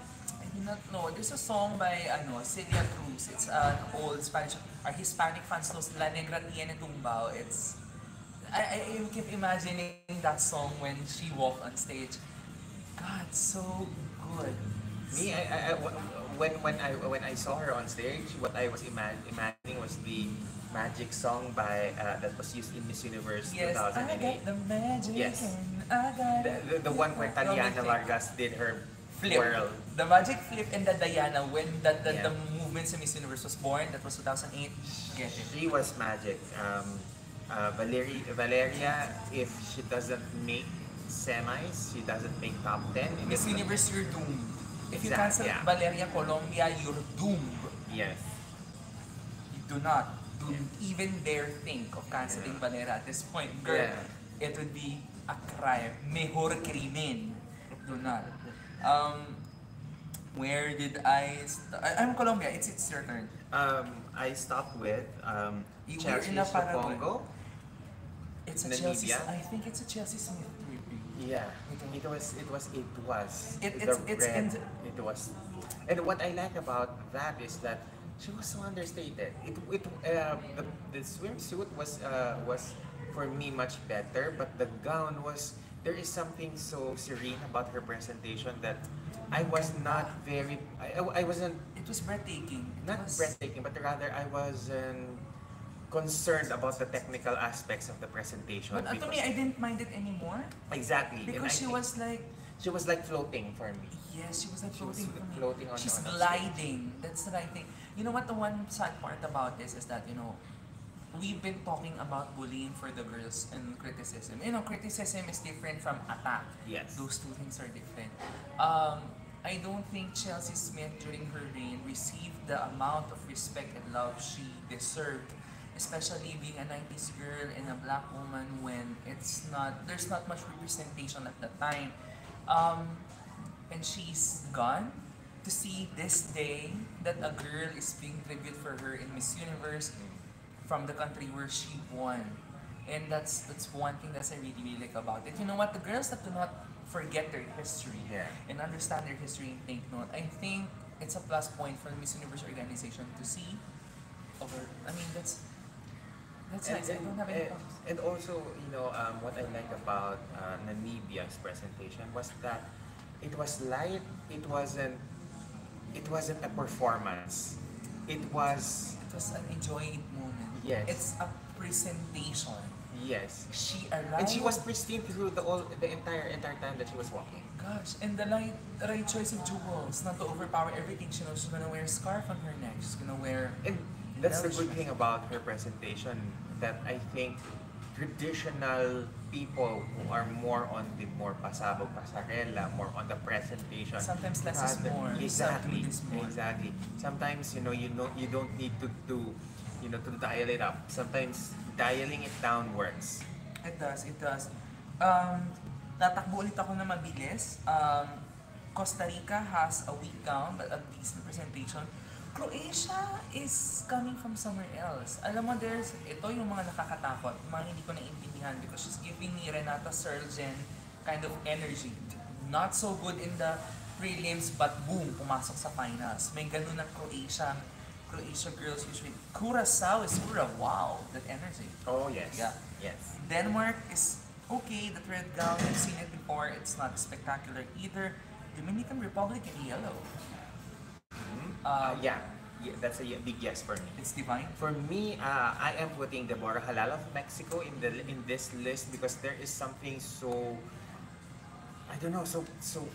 S2: do not know. There's a song by Celia Cruz. It's an old Spanish. Our Hispanic fans knows La Negra Tiene Tumbao. It's I keep imagining that song when she walked on stage. God, so good.
S1: Me, when I saw her on stage, what I was imagining was the magic song by that was used in Miss Universe
S2: Yes, I
S1: 2008.
S2: got the magic
S1: Yes.
S2: and I got it.
S1: The one where Taliana Vargas did her
S2: Flip.
S1: twirl.
S2: The magic flip and the Diana when
S1: Yeah.
S2: the movement sa Miss Universe was born. That was 2008. Get it.
S1: She was magic. Valeria, if she doesn't make semis, she doesn't make top 10.
S2: Miss Universe, you're doomed. If you
S1: Exactly,
S2: cancel
S1: yeah.
S2: Valeria Colombia, you're doomed.
S1: Yes.
S2: You do not even dare think of canceling Valeria at this point. Girl,
S1: Yeah.
S2: it would be a crime. Mejor crimen. Do not. Where did I'm Colombia. It's your turn.
S1: I stopped with
S2: You were
S1: Chelsea
S2: in a Paraguay.
S1: Congo.
S2: It's a
S1: Namibia?
S2: Chelsea. I think it's a Chelsea Smith tripping.
S1: Yeah,
S2: Okay.
S1: it was.
S2: It-
S1: The
S2: it's
S1: red,
S2: in-
S1: it was. And what I like about that is that she was so understated. The swimsuit was for me much better, but the gown was. There is something so serene about her presentation that I was not very. I wasn't
S2: It was breathtaking. It
S1: not
S2: was,
S1: breathtaking, but rather I wasn't concerned about the technical aspects of the presentation.
S2: But to me, I didn't mind it anymore
S1: Exactly. and I
S2: because she
S1: think
S2: was like,
S1: floating for me.
S2: yes, she was like
S1: She was
S2: floating for me.
S1: floating on-
S2: She's
S1: on the
S2: gliding. That's the right thing. You know what? The one sad part about this is that we've been talking about bullying for the girls and criticism. Criticism is different from attack.
S1: Yes.
S2: Those two things are different. I don't think Chelsea Smith during her reign received the amount of respect and love she deserved, especially being a 90s girl and a black woman when there's not much representation at the time. And she's gone. To see this day that a girl is being tribute for her in Miss Universe from the country where she won. And that's one thing that I really, really like about it. You know what? The girls that do not forget their history
S1: Yeah.
S2: and understand their history and take note, I think it's a plus point for the Miss Universe organization to see over. I mean, that's nice. I don't have any problems.
S1: And also, what I like about Namibia's presentation was that it was light. It wasn't a performance. It was
S2: It was an enjoying moment.
S1: Yes.
S2: It's a presentation.
S1: yes.
S2: She arrived.
S1: And she was pristine through the entire time that she was walking.
S2: Gosh, and the right choice of jewels, not to overpower everything. She's gonna wear a scarf on her neck. She's gonna wear.
S1: And that's the good
S2: embellishments.
S1: thing about her presentation, that I think traditional people who are more on the more pasabog pasarela, more on the presentation.
S2: Sometimes less is
S1: rather-
S2: more.
S1: Exactly.
S2: Subtle is more.
S1: Exactly. Sometimes you don't need to to dial it up. Sometimes dialing it down works.
S2: It does. Tatakbo ulit ako na mabilis. Costa Rica has a weak gown but a decent presentation. Croatia is coming from somewhere else. Alam mo, ito yung mga nakakatakot, mga hindi ko naiintindihan because she's giving me Renata Sergen kind of energy. Not so good in the prelims but boom, pumasok sa finals. May ganun na Croatia girls usually. Curacao is wow, that energy.
S1: Oh yes.
S2: Yeah.
S1: Yes.
S2: Denmark is okay, the red gown, I've seen it before, it's not spectacular either. Dominican Republic in yellow.
S1: Yeah. that's a big yes for me.
S2: It's divine.
S1: For me, I am putting Deborah Halal of Mexico in this list because there is something so, I don't know, so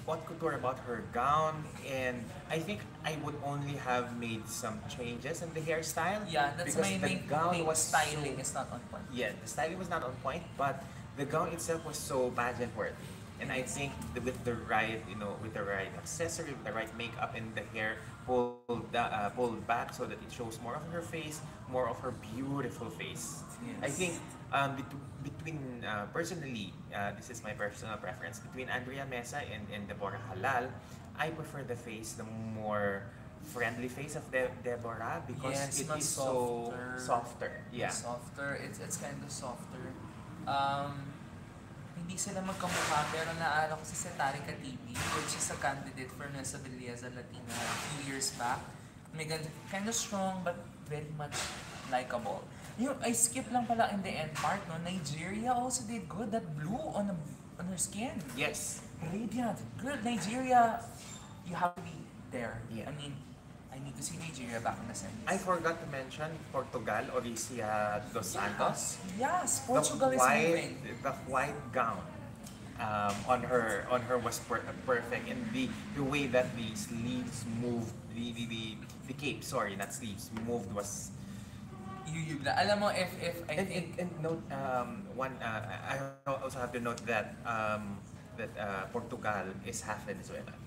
S1: haute couture about her gown, and I think I would only have made some changes in the hairstyle.
S2: Yeah, that's
S1: because
S2: my
S1: the
S2: main
S1: gown
S2: thing.
S1: was
S2: Styling
S1: so,
S2: is not on point.
S1: yeah, the styling was not on point, but the gown itself was so pageant worthy. And I think with the right, with the right accessory, with the right makeup, and the hair pulled back so that it shows more of her face, more of her beautiful face. I
S2: Yes.
S1: think between personally, this is my personal preference between Andrea Mesa and Deborah Halal. I prefer the face, the more friendly face of Deborah because
S2: Yes,
S1: it
S2: mas
S1: is so
S2: softer.
S1: softer. Yeah.
S2: Softer. It's kind of softer. Hindi sila magkamukha, pero naalala ko si Tarika TV, which is a candidate for Nuesa Belleza Latina a few years back. May kind of strong but very much likable. I skip lang pala in the end part, no? Nigeria also did good. That blue on her skin.
S1: Yes.
S2: Radiant. Girl, Nigeria, you have to be there.
S1: Yeah.
S2: I mean, I need to see Nigeria back in the semis.
S1: I forgot to mention Portugal, Orisia dos Santos.
S2: Yes, Portugal is moving.
S1: The white gown on her was perfect, and the way that the sleeves moved, the cape, sorry, not sleeves, moved was.
S2: Alam mo, if I
S1: And,
S2: think...
S1: and note one. I also have to note that Portugal is half Venezuela.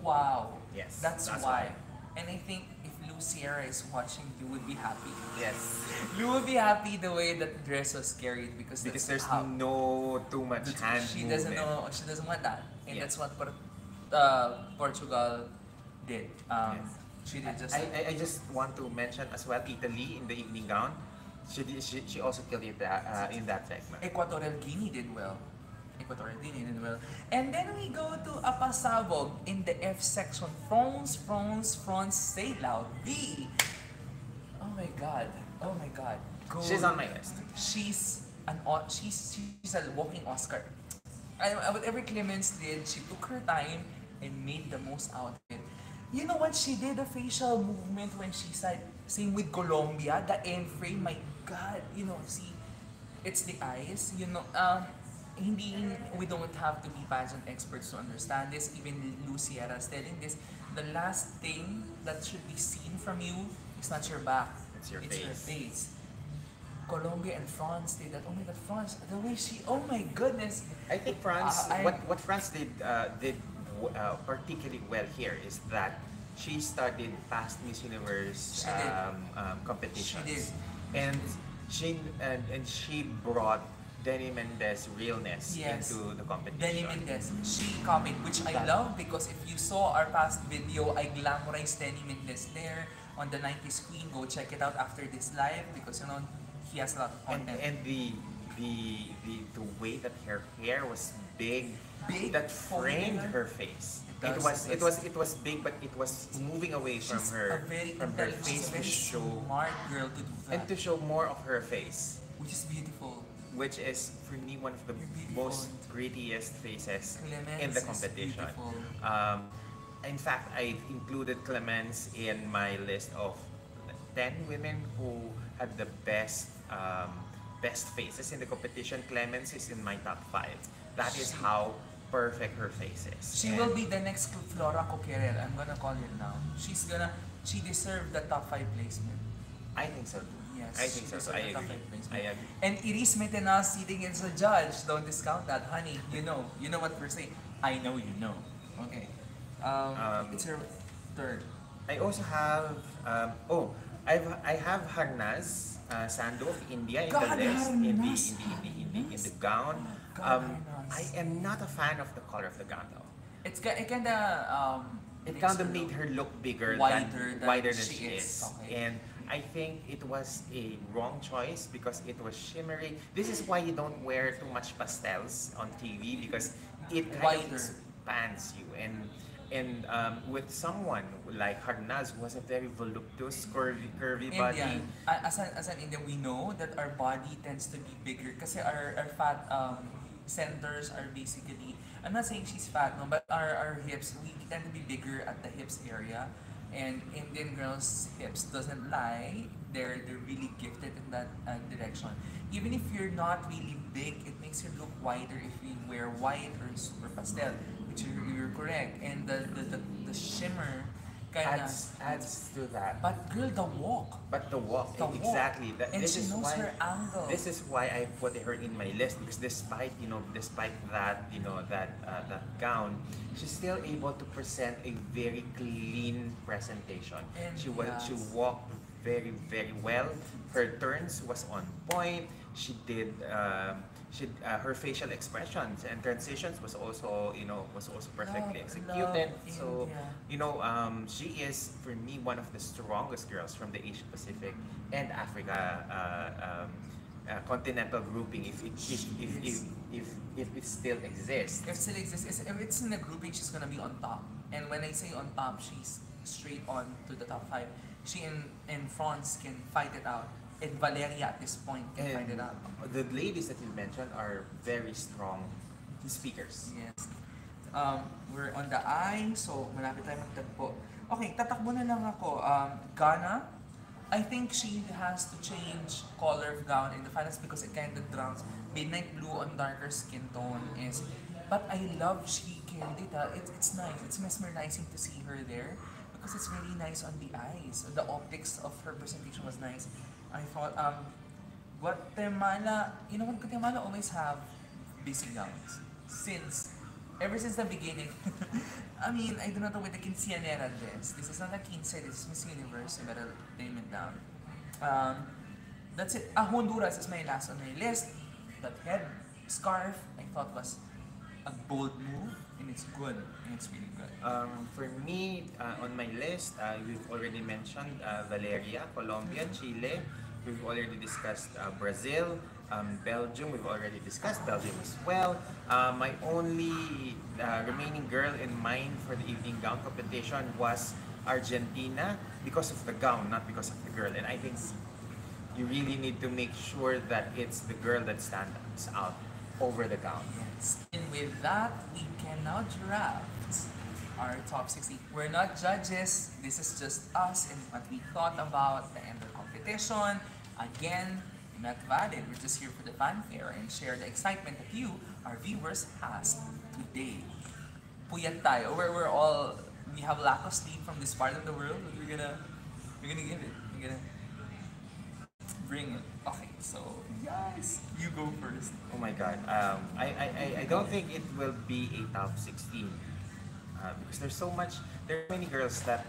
S2: Wow.
S1: Yes,
S2: That's
S1: that's
S2: why.
S1: why.
S2: And I think if Lou Sierra is watching, you would be happy.
S1: Yes,
S2: You would be happy the way that the dress was carried because
S1: because
S2: that's
S1: there's
S2: how
S1: no too much hand
S2: she
S1: movement.
S2: doesn't know, she doesn't want that. And
S1: Yeah.
S2: that's what Portugal did.
S1: Yes.
S2: She did just...
S1: I just want to mention as well Italy in the evening gown. She also killed it in that segment.
S2: Equatorial Guinea did well. And then we go to Apasabog in the F section. France, say loud. B. Oh my god. Go.
S1: She's on my list.
S2: She's a walking Oscar. Whatever Clemens did, she took her time and made the most out of it. You know what she did? The facial movement when she said, same with Colombia, the end frame, my God, see, it's the eyes, we don't have to be pageant experts to understand this. Even Luciera's telling this. The last thing that should be seen from you is not your back.
S1: It's your
S2: Your
S1: face.
S2: face. Colombia and France did that. Oh my God, France! The way oh my goodness!
S1: I think France.
S2: I-
S1: What France did particularly well here is that she started past Miss Universe
S2: She did.
S1: competitions.
S2: She did.
S1: And she brought Denny Mendez realness
S2: Yes.
S1: into the competition.
S2: Denny Mendez, she copied, which I love because if you saw our past video, I glamorized Denny Mendez there on the 90s Queen. Go check it out after this live because he has a lot of content.
S1: And the way that her hair was big,
S2: Big,
S1: that framed
S2: folded.
S1: her face.
S2: It
S1: It
S2: does.
S1: was big, but it was moving away from
S2: She's
S1: her
S2: a very
S1: from her
S2: intelligent,
S1: face to
S2: very
S1: show
S2: smart girl to do that,
S1: and to show more of her face,
S2: which is beautiful.
S1: which is for me one of the
S2: Beautiful.
S1: most prettiest faces
S2: Clemens
S1: in the
S2: is
S1: competition.
S2: beautiful.
S1: In fact, I included Clemens in my list of 10 women who had the best faces in the competition. Clemens is in my top 5. That is how perfect her face is.
S2: She will be the next Flora Coquerel. I'm gonna call it now. She deserved the top 5 placement.
S1: I think so too.
S2: Yes,
S1: I think so.
S2: she
S1: I
S2: deserved the top
S1: agree.
S2: 5 placement.
S1: I agree.
S2: And Iris Metenas sitting as a judge. Don't discount that, honey. You know what we're saying. I know you know. Okay. It's her third.
S1: I also have I have Harnaz Sandu of India in
S2: God,
S1: the list
S2: Harnaz.
S1: in the gown.
S2: God, Harnaz.
S1: I am not a fan of the color of the gown though.
S2: It kinda
S1: It
S2: makes
S1: kind
S2: her
S1: of made
S2: look
S1: her look bigger
S2: wider than
S1: wider than
S2: she
S1: she
S2: is.
S1: is.
S2: Okay.
S1: And I think it was a wrong choice because it was shimmery. This is why you don't wear too much pastels on TV because it kind of
S2: Wider.
S1: expands you. And with someone like Harnaz who has a very voluptuous, curvy body.
S2: Indian. As an Indian, we know that our body tends to be bigger kasi our fat centers are basically, I'm not saying she's fat, no, but our hips, we tend to be bigger at the hips area. And Indian girls' hips doesn't lie. They're really gifted in that direction. Even if you're not really big, it makes you look wider if you wear white or super pastel, which you're correct. And the shimmer kind of
S1: adds to that.
S2: But girl, the walk.
S1: But the walk,
S2: The walk.
S1: exactly.
S2: And
S1: this
S2: she
S1: is
S2: knows
S1: why,
S2: her angle.
S1: This is why I put her in my list, because despite that that gown, she's still able to present a very clean presentation.
S2: And
S1: She
S2: yes.
S1: walked very well. Her turns was on point. She did. Her facial expressions and transitions was also perfectly executed. So she is for me one of the strongest girls from the Asia Pacific and Africa continental grouping, if it still exists.
S2: If still exists, if it's in the grouping, she's gonna be on top. And when I say on top, she's straight on to the top 5. She in France can fight it out. And Valeria at this point can fight it out.
S1: The ladies that you mentioned are very strong speakers.
S2: Yes. We're on the eye, so malapit tayo magtagpo. Okay, tatakbo na lang ako. Ghana, I think she has to change color of gown in the finals because it kind of drowns. Midnight blue on darker skin tone is... But I love she carried it. It's nice. It's mesmerizing to see her there because it's really nice on the eyes. The optics of her presentation was nice. I thought, Guatemala, you know what, Guatemala always have busy gowns. Ever since the beginning. I mean, I do not know whether quinceañera this is not a quince, this is Miss Universe, you better name it down. That's it. Honduras is my last on my list. That head scarf, I thought was a bold move, and it's good, and it's really good.
S1: For me, on my list, we've already mentioned Valeria, Colombia, Chile. We've already discussed Brazil, Belgium. We've already discussed Belgium as well. My only remaining girl in mind for the evening gown competition was Argentina, because of the gown, not because of the girl. And I think you really need to make sure that it's the girl that stands out over the gown.
S2: Yes. And with that, we can now draft our top 60. We're not judges. This is just us and what we thought about the end of the competition. Again, not valid. We're just here for the fanfare and share the excitement that you, our viewers, has today. Puyat tayo. We have lack of sleep from this part of the world. We're gonna give it. We're gonna bring it. Okay, so guys, you go first.
S1: Oh my God. I don't think it will be a top 16 because there's so many girls that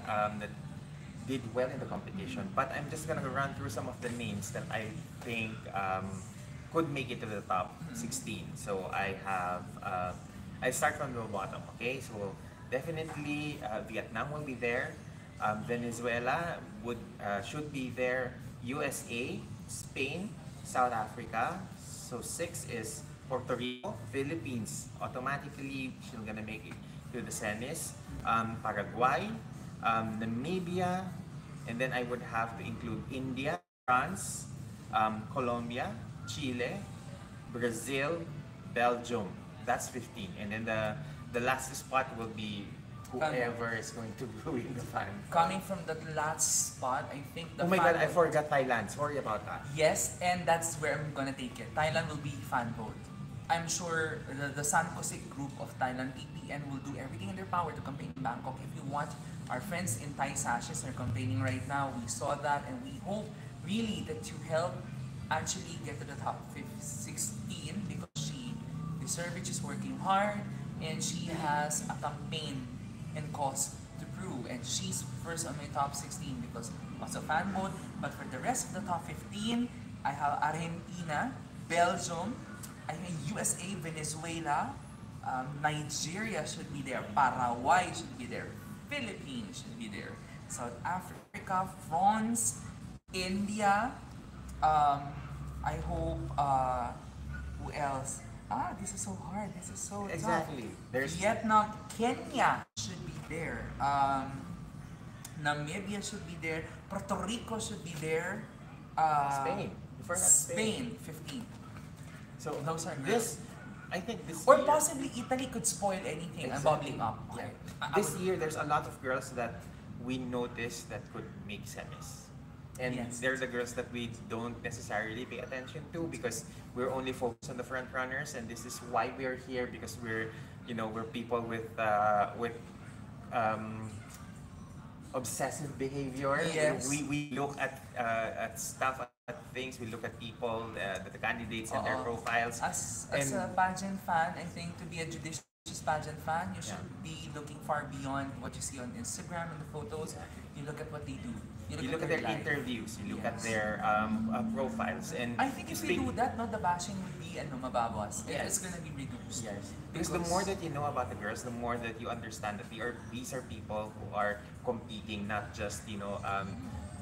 S1: did well in the competition. But I'm just gonna run through some of the names that I think could make it to the top 16. So I start from the bottom. Okay, so definitely Vietnam will be there. Venezuela should be there. USA, Spain, South Africa. So 6 is Puerto Rico, Philippines. Automatically, she's gonna make it to the semis. Paraguay, Namibia, and then I would have to include India, France, Colombia, Chile, Brazil, Belgium. That's 15. And then the last spot will be whoever is going to win the fan.
S2: Coming from that last spot, I think
S1: Oh my God, I forgot Thailand. Sorry about that.
S2: Yes, and that's where I'm gonna take it. Thailand will be fan vote. I'm sure the Sanposik group of Thailand PPN will do everything in their power to campaign in Bangkok. If you want, our friends in Thai Sashes are campaigning right now. We saw that, and we hope really that you help actually get to the top 16 because she deserves it. She's working hard, and she has a campaign and cause to prove, and she's first on my top 16 because of the fan vote. But for the rest of the top 15, I have Argentina, Belgium, I think USA, Venezuela, Nigeria should be there, Paraguay should be there, Philippines should be there, South Africa, France, India, I hope, who else? This is so hard, this is so
S1: Exactly.
S2: tough. Vietnam, Kenya should be there, Namibia should be there, Puerto Rico should be there,
S1: Spain. You forgot
S2: Spain, 15.
S1: So
S2: those are girls.
S1: I think this
S2: Or
S1: year,
S2: possibly Italy could spoil anything. I'm
S1: Exactly.
S2: bubbling up. Okay.
S1: This year, there's a lot of girls that we notice that could make semis. And
S2: Yes.
S1: they're the girls that we don't necessarily pay attention to because we're only focused on the front runners, and this is why we're here, because we're people with um, obsessive behavior.
S2: Yes.
S1: We look at stuff, at things. We look at people, the candidates and their
S2: Oo.
S1: profiles.
S2: As
S1: And
S2: a pageant fan, I think to be a judicious pageant fan, you should
S1: Yeah.
S2: be looking far beyond what you see on Instagram and the photos. You look at what they do.
S1: you look at their
S2: life.
S1: interviews. You look at
S2: Yes.
S1: their profiles. And
S2: I think if we do that, no, the bashing would be mababawas.
S1: Yes.
S2: It's gonna be reduced.
S1: Yes. Because the more that you know about the girls, the more that you understand that these are people who are competing, not just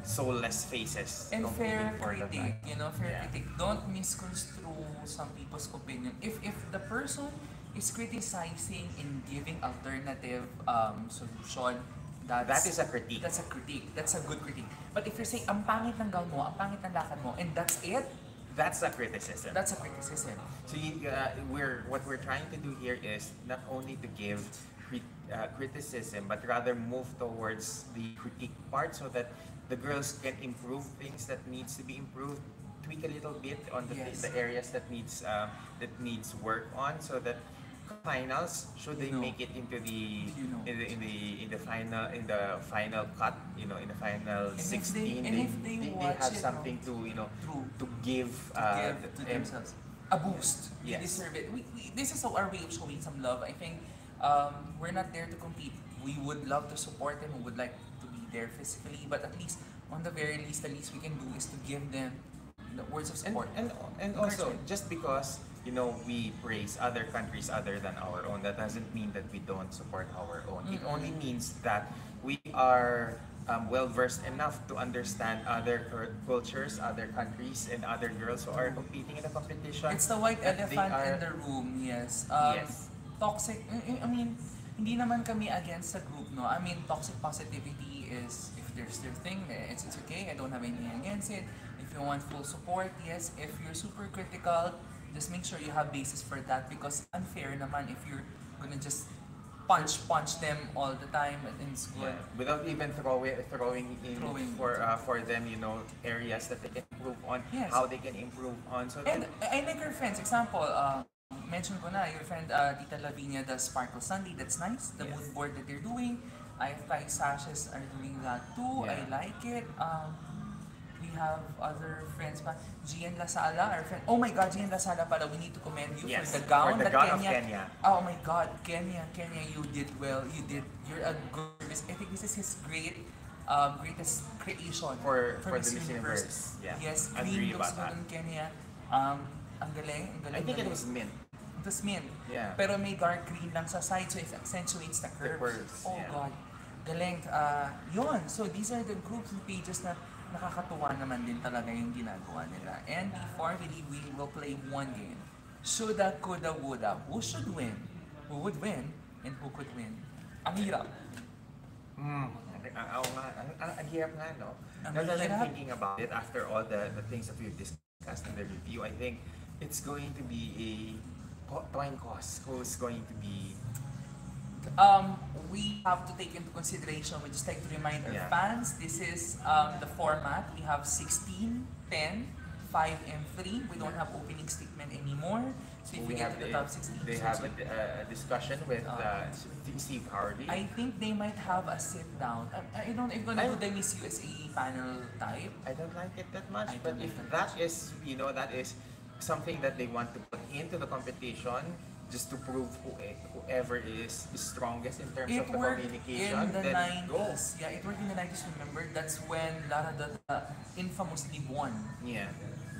S1: soulless faces.
S2: And fair
S1: competing for the
S2: critic,
S1: night.
S2: fair
S1: Yeah.
S2: critic. Don't misconstrue some people's opinion. If the person is criticizing and giving alternative solution,
S1: That is a critique.
S2: That's a critique. That's a good critique. But if you're saying, ang pangit ng gown mo, ang pangit ng lakad mo, and that's it,
S1: That's a criticism.
S2: that's a criticism.
S1: So what we're trying to do here is not only to give criticism, but rather move towards the critique part so that the girls can improve things that needs to be improved, tweak a little bit on
S2: Yes.
S1: the areas that needs work on, so that finals, should they make it into the in the final cut, in the final
S2: And if
S1: 16,
S2: they watch
S1: have
S2: it,
S1: something to
S2: True.
S1: to give,
S2: To themselves a boost. They
S1: Yes.
S2: deserve it. This is our way of showing some love. I think we're not there to compete. We would love to support them. We would like to be there physically, but at least, on the very least, the least we can do is to give them the words of support.
S1: And also,
S2: Encouragement.
S1: just because we praise other countries other than our own, that doesn't mean that we don't support our own. It only means that we are well versed enough to understand other cultures, other countries, and other girls who are competing in the competition.
S2: It's the white
S1: that they
S2: elephant in
S1: are-
S2: the room, yes.
S1: Yes.
S2: Toxic, I mean, hindi naman kami against the group, no? I mean, toxic positivity is, if there's their thing, it's okay. I don't have anything against it. If you want full support, yes. If you're super critical, just make sure you have basis for that, because unfair naman if you're gonna just punch them all the time and score.
S1: Yeah, without even throwing in
S2: Throwing.
S1: for them, areas that they can improve on,
S2: Yes.
S1: how they can improve on. So
S2: And I like your friends. Example, mention ko na, your friend Tita Lavinia does Sparkle Sunday. That's nice. The
S1: Yes.
S2: mood board that they're doing. I find Sashes are doing that too.
S1: Yeah.
S2: I like it. We have other friends pa. Gian Lasala, our friend. Oh my God, Gian Lasala pala. We need to commend you
S1: Yes,
S2: for the gown
S1: for the
S2: that
S1: gown of Kenya.
S2: Oh my God, Kenya, you did well. You're a good. I think this is his greatest creation
S1: For the
S2: Miss
S1: Miss Universe. Yeah.
S2: Yes,
S1: Agree
S2: green looks
S1: about
S2: good
S1: that.
S2: on Kenya. Ang galing.
S1: I think it was mint.
S2: It was mint.
S1: Yeah.
S2: Pero may dark green lang sa side, so it accentuates the curves.
S1: curves,
S2: Oh
S1: yeah.
S2: God. Galing. Yun. So these are the groups and pages na nakakatuwa naman din talaga yung ginagawa nila. And before we will play one game. Shoulda, coulda, woulda. Who should win? Who would win? And who could win? Ang hirap.
S1: Oo nga. Ang hirap nga, no?
S2: Ang
S1: Now that I'm
S2: hirap.
S1: thinking about it, after all the things that we've discussed in the review, I think it's going to be a coin toss. Who's going to be...
S2: We have to take into consideration, we just like to remind our
S1: Yeah.
S2: fans, this is the format. We have 16, 10, 5, and 3. We don't have opening statement anymore. So if we get to the top 16,
S1: They have a discussion with Steve Harvey.
S2: I think they might have a sit down. I don't know if we're gonna do the Miss USA panel type.
S1: I don't like it that much,
S2: I
S1: but
S2: don't
S1: if
S2: like it
S1: that is, that is something that they want to put into the competition, just to prove whoever is strongest in terms
S2: It
S1: of the
S2: worked
S1: communication,
S2: in the
S1: then go.
S2: 90s. Yeah, it worked in the 90s. Remember, that's when Lara Dada infamously won.
S1: Yeah.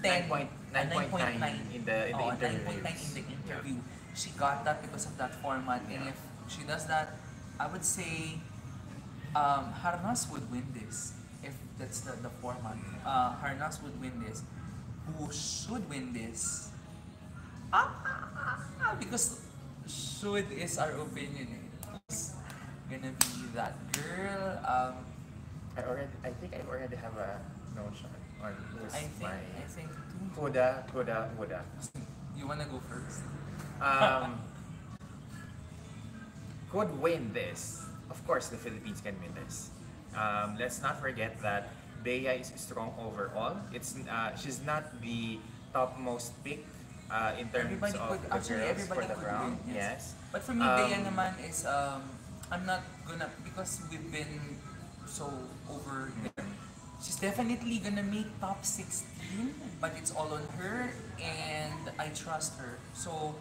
S2: 9.9
S1: 9.9 in the interview.
S2: 9.9 in the interview. She got that because of that format. And
S1: Yeah.
S2: if she does that, I would say Harnas would win this. If that's the format. Harnas would win this. Who should win this? Because should is our opinion. Who's gonna be that girl?
S1: I think I already have a notion on who's
S2: I
S1: my
S2: think
S1: Coulda.
S2: you wanna go first?
S1: Could win this. Of course, the Philippines can win this. let's not forget that Bea is strong overall. She's not the topmost pick in terms
S2: Everybody
S1: of
S2: could,
S1: the
S2: actually
S1: girls for
S2: everybody
S1: the
S2: could win,
S1: crown.
S2: yes.
S1: Yes.
S2: But for me, Bea
S1: Um,
S2: naman is, I'm not gonna, because we've been so over there. She's definitely gonna make top 16, but it's all on her, and I trust her. So,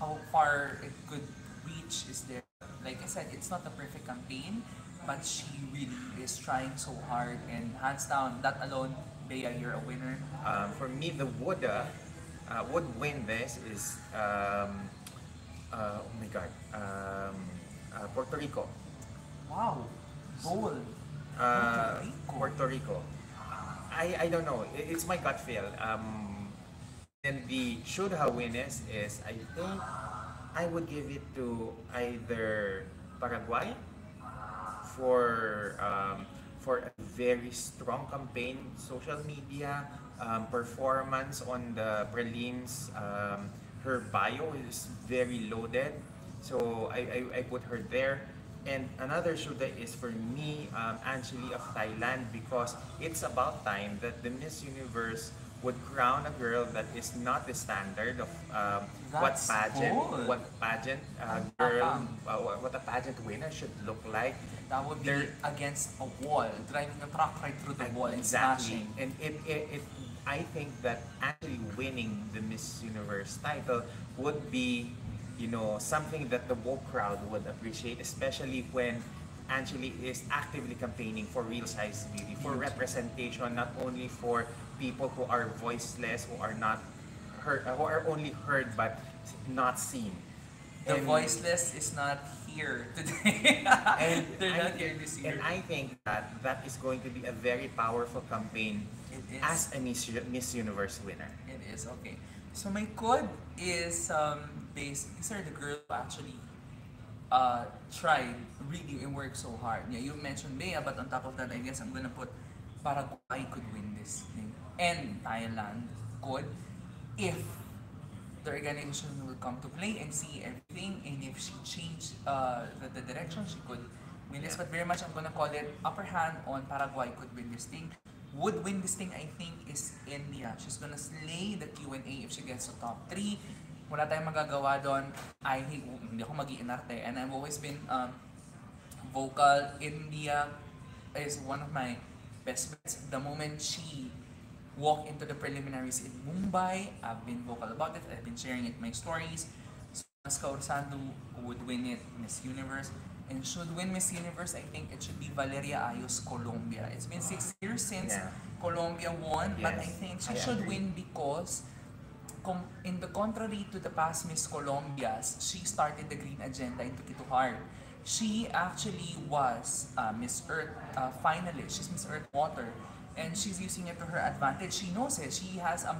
S2: how far it could reach is there. Like I said, it's not a perfect campaign, but she really is trying so hard, and hands down, that alone, Bea, you're a winner.
S1: for me, the would win this is oh my god, Puerto Rico.
S2: Wow, bold. Puerto
S1: Uh,
S2: Rico.
S1: Puerto Rico. I don't know. It's my gut feel. And the should have win is I think I would give it to either Paraguay for a very strong campaign, social media, performance on the prelims. Her bio is very loaded, so I put her there. And another shuda is for me, Angeli of Thailand, because it's about time that the Miss Universe would crown a girl that is not the standard of
S2: That's bold.
S1: what pageant girl, what a pageant winner should look like.
S2: That would be
S1: There,
S2: against a wall, driving a truck right through the wall and
S1: exactly.
S2: smashing.
S1: And I think that actually winning the Miss Universe title would be, something that the woke crowd would appreciate, especially when Angeli is actively campaigning for real size beauty, for representation, not only for people who are voiceless, who are not heard, who are only heard but not seen.
S2: The
S1: And
S2: voiceless is not here today.
S1: and
S2: They're
S1: I
S2: not here this year.
S1: and I think that that is going to be a very powerful campaign
S2: It is.
S1: as a Miss Universe winner.
S2: It is, okay. So my code is based, these are the girls who actually tried really and worked so hard. Yeah, you mentioned Bea, but on top of that, I guess I'm gonna put Paraguay could win this thing. And Thailand could, if the organization will come to play and see everything, and if she changed the direction, she could win this. But very much, I'm gonna call it upper hand on Paraguay could win this thing. Would win this thing, I think, is India. She's gonna slay the Q&A if she gets to top 3. Wala tayong magagawa doon. Hindi ako mag-iinarte. And I've always been vocal. India is one of my best bets. The moment she walked into the preliminaries in Mumbai, I've been vocal about it. I've been sharing it in my stories. So, Sandu would win it, Miss Universe. And should win Miss Universe, I think it should be Valeria Ayos, Colombia. It's been 6 years since
S1: Yeah.
S2: Colombia won, but I
S1: Yes,
S2: think she
S1: I
S2: should
S1: agree.
S2: win because in the contrary to the past Miss Colombias, she started the green agenda and took it to heart. She actually was Miss Earth finalist. She's Miss Earth Water, and she's using it to her advantage. She knows it. She has a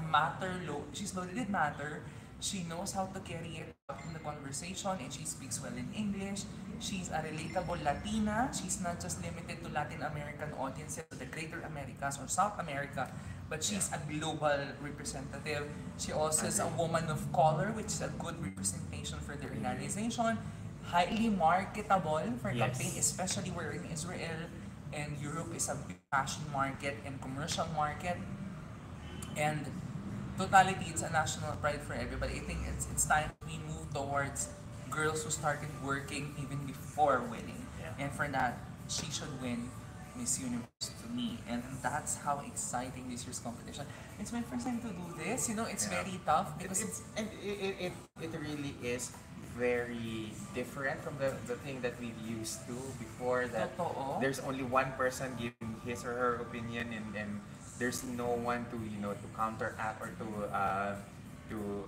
S2: she's loaded with matter. She knows how to carry it out in the conversation, and she speaks well in English. She's a relatable Latina. She's not just limited to Latin American audiences, the Greater Americas or South America, but she's a global representative. She also is a woman of color, which is a good representation for the organization. Highly marketable for
S1: Yes.
S2: campaign, especially we're in Israel, and Europe is a big fashion market and commercial market. And totality, it's a national pride for everybody. I think it's time we move towards girls who started working even before winning.
S1: Yeah.
S2: And for that, she should win Miss Universe to me. And that's how exciting this year's competition. It's my first time to do this. It's
S1: Yeah.
S2: very tough because
S1: It really is very different from the thing that we've used to before, that
S2: Totoo.
S1: there's only one person giving his or her opinion, and there's no one to to counteract or to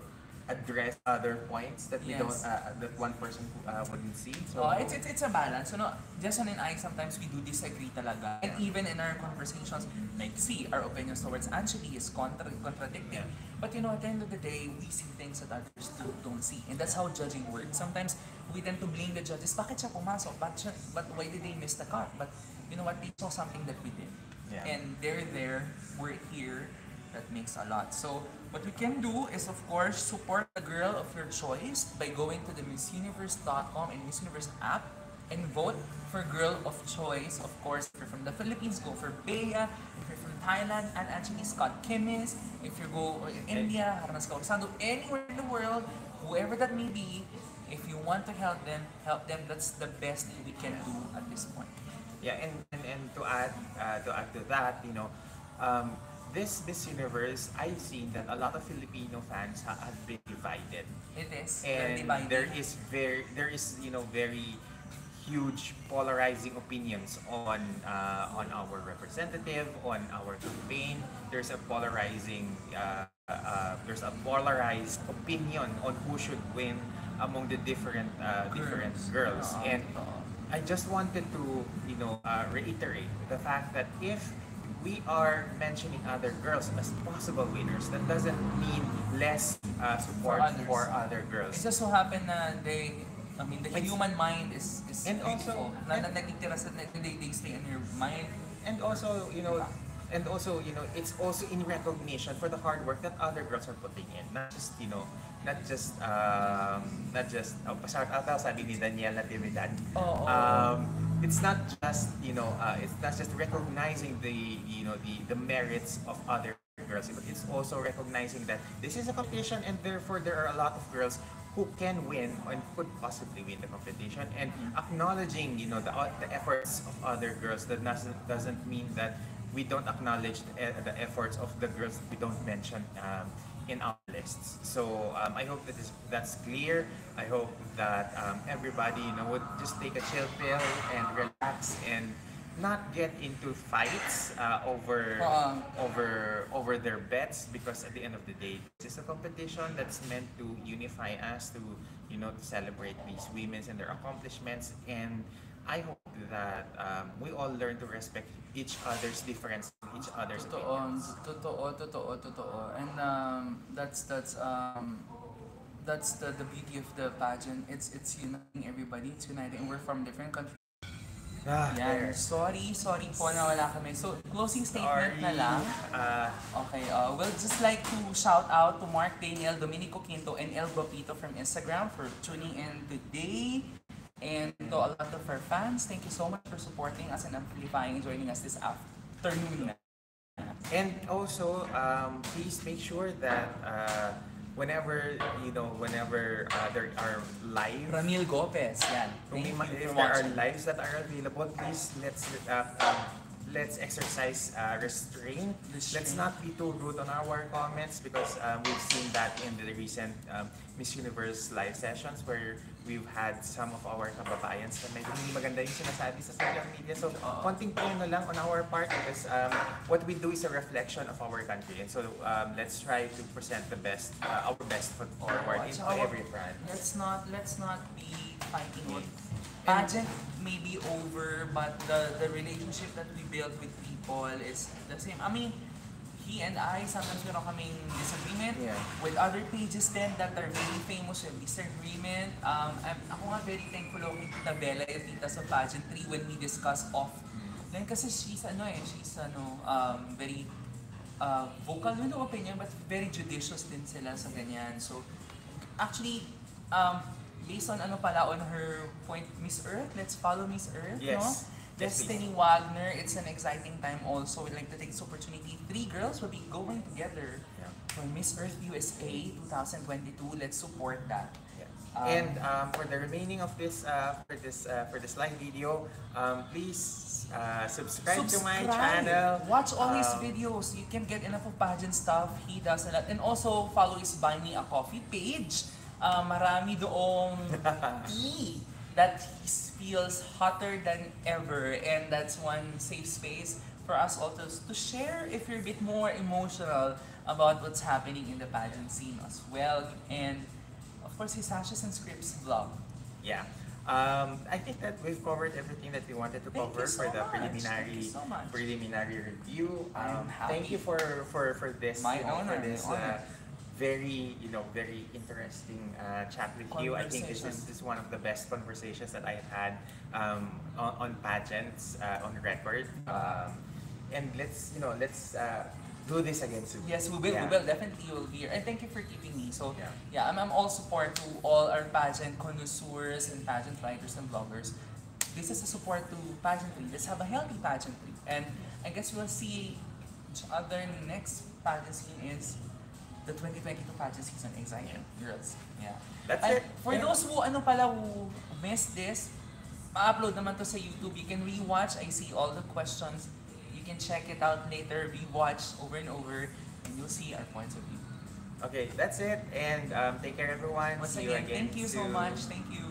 S1: address other points that we
S2: Yes.
S1: don't that one person wouldn't see. So
S2: it's a balance. Jason and I, sometimes we do disagree talaga. And even in our conversations, like, see, our opinions towards Angeli is contradicting.
S1: Yeah.
S2: But at the end of the day, we see things that others don't see. And that's how judging works. Sometimes we tend to blame the judges. Bakit siya pumasok? But why did they miss the cut? But you know what? They saw something that we did.
S1: Yeah.
S2: And they're there, we're here. That makes a lot. So what we can do is, of course, support the girl of your choice by going to the MissUniverse.com and Miss Universe app and vote for girl of choice. Of course, if you're from the Philippines, go for Bea. If you're from Thailand, and actually Scott Kimis. If you go in India, Haranas Kaur Sandu, anywhere in the world, whoever that may be, if you want to help them, help them. That's the best we can do at this point.
S1: Yeah, and to add to that, this Miss Universe, I've seen that a lot of Filipino fans have been divided,
S2: It is. Very
S1: and
S2: divided.
S1: there is very huge polarizing opinions on our representative, on our campaign. There's a polarized opinion on who should win among the different girls. And I just wanted to reiterate the fact that if we are mentioning other girls as possible winners, that doesn't mean less support
S2: others.
S1: for other
S2: It
S1: girls.
S2: just so happen na the human mind is
S1: And
S2: beautiful.
S1: also-
S2: Na nagtitira sa, they stay in your mind.
S1: And also, it's also in recognition for the hard work that other girls are putting in. Not just shout out daw, sabi ni Daniel Natividad.
S2: Oo.
S1: It's not just recognizing the merits of other girls, but it's also recognizing that this is a competition, and therefore there are a lot of girls who can win and could possibly win the competition, and acknowledging the efforts of other girls. That doesn't mean that we don't acknowledge the efforts of the girls that we don't mention in our lists. So I hope that's clear. I hope that everybody would just take a chill pill and relax and not get into fights over their bets, because at the end of the day, this is a competition that's meant to unify us, to celebrate these women and their accomplishments. And I hope that we all learn to respect each other's difference, each other's opinions.
S2: Totoo. And that's the beauty of the pageant. It's uniting everybody. It's uniting. We're from different countries.
S1: There.
S2: Sorry po na wala kami. So, closing statement na lang. Okay, we'll just like to shout out to Mark Daniel, Dominico Quinto, and El Guapito from Instagram for tuning in today. And to a lot of our fans, thank you so much for supporting us and amplifying and joining us this afternoon.
S1: And also, please make sure that whenever there are live,
S2: Ramil Gopez, yan. Thank you
S1: if
S2: for
S1: there are
S2: watching.
S1: lives that are available, please let's exercise restraint. Let's not be too rude on our comments, because we've seen that in the recent Miss Universe live sessions where we've had some of our kababayans na medyo hindi maganda yung sinasabi sa social media. So, konting tono lang on our part, because what we do is a reflection of our country. And so, let's try to present our best foot forward in every front.
S2: Let's not be fighting it. Pageant may be over, but the relationship that we build with people is the same. I mean, he and I, sometimes meron kaming disagreement with other pages then that are very famous with disagreement. Ako nga very thankful ako kay Tita Bella and Tita sa pageantry when we discuss off. Then kasi she's very vocal with her opinion, but very judicious din sila sa ganyan. So, actually, based on on her point, Miss Earth, let's follow Miss Earth,
S1: Yes.
S2: no?
S1: Yes,
S2: Destiny Wagner, it's an exciting time also. We'd like to take this opportunity. 3 girls will be going together for Miss Earth USA 2022. Let's support that.
S1: And for the remaining of this for this live video, please subscribe to my channel.
S2: Watch all his videos. You can get enough of pageant stuff. He does a lot. And also follow his Buy Me a Coffee page. Marami doong tea that he feels hotter than ever, and that's one safe space for us all to share if you're a bit more emotional about what's happening in the pageant scene as well. And of course, his Sashes&Scripts vlog.
S1: Yeah. I think that we've covered everything that we wanted to cover for the preliminary review. Thank you for this.
S2: My honor,
S1: for this
S2: my honor.
S1: very interesting chat with you. I think this is one of the best conversations that I've had on pageants on record. And let's do this again soon.
S2: Yes, we will. We will definitely. You will be here. And thank you for keeping me. So I'm all support to all our pageant connoisseurs and pageant writers and bloggers. this is a support to pageantry. Let's have a healthy pageantry. And I guess we'll see each other next pageant season is the 2022 pageant season. Exactly, girls. Yeah.
S1: That's
S2: And
S1: it.
S2: for those who who missed this, ma-upload naman to sa YouTube. You can rewatch. I see all the questions. You can check it out later, rewatch over and over, and you'll see our points of view.
S1: Okay, that's it. And take care, everyone.
S2: Once
S1: See you
S2: again,
S1: again
S2: thank you so
S1: soon.
S2: much. Thank you.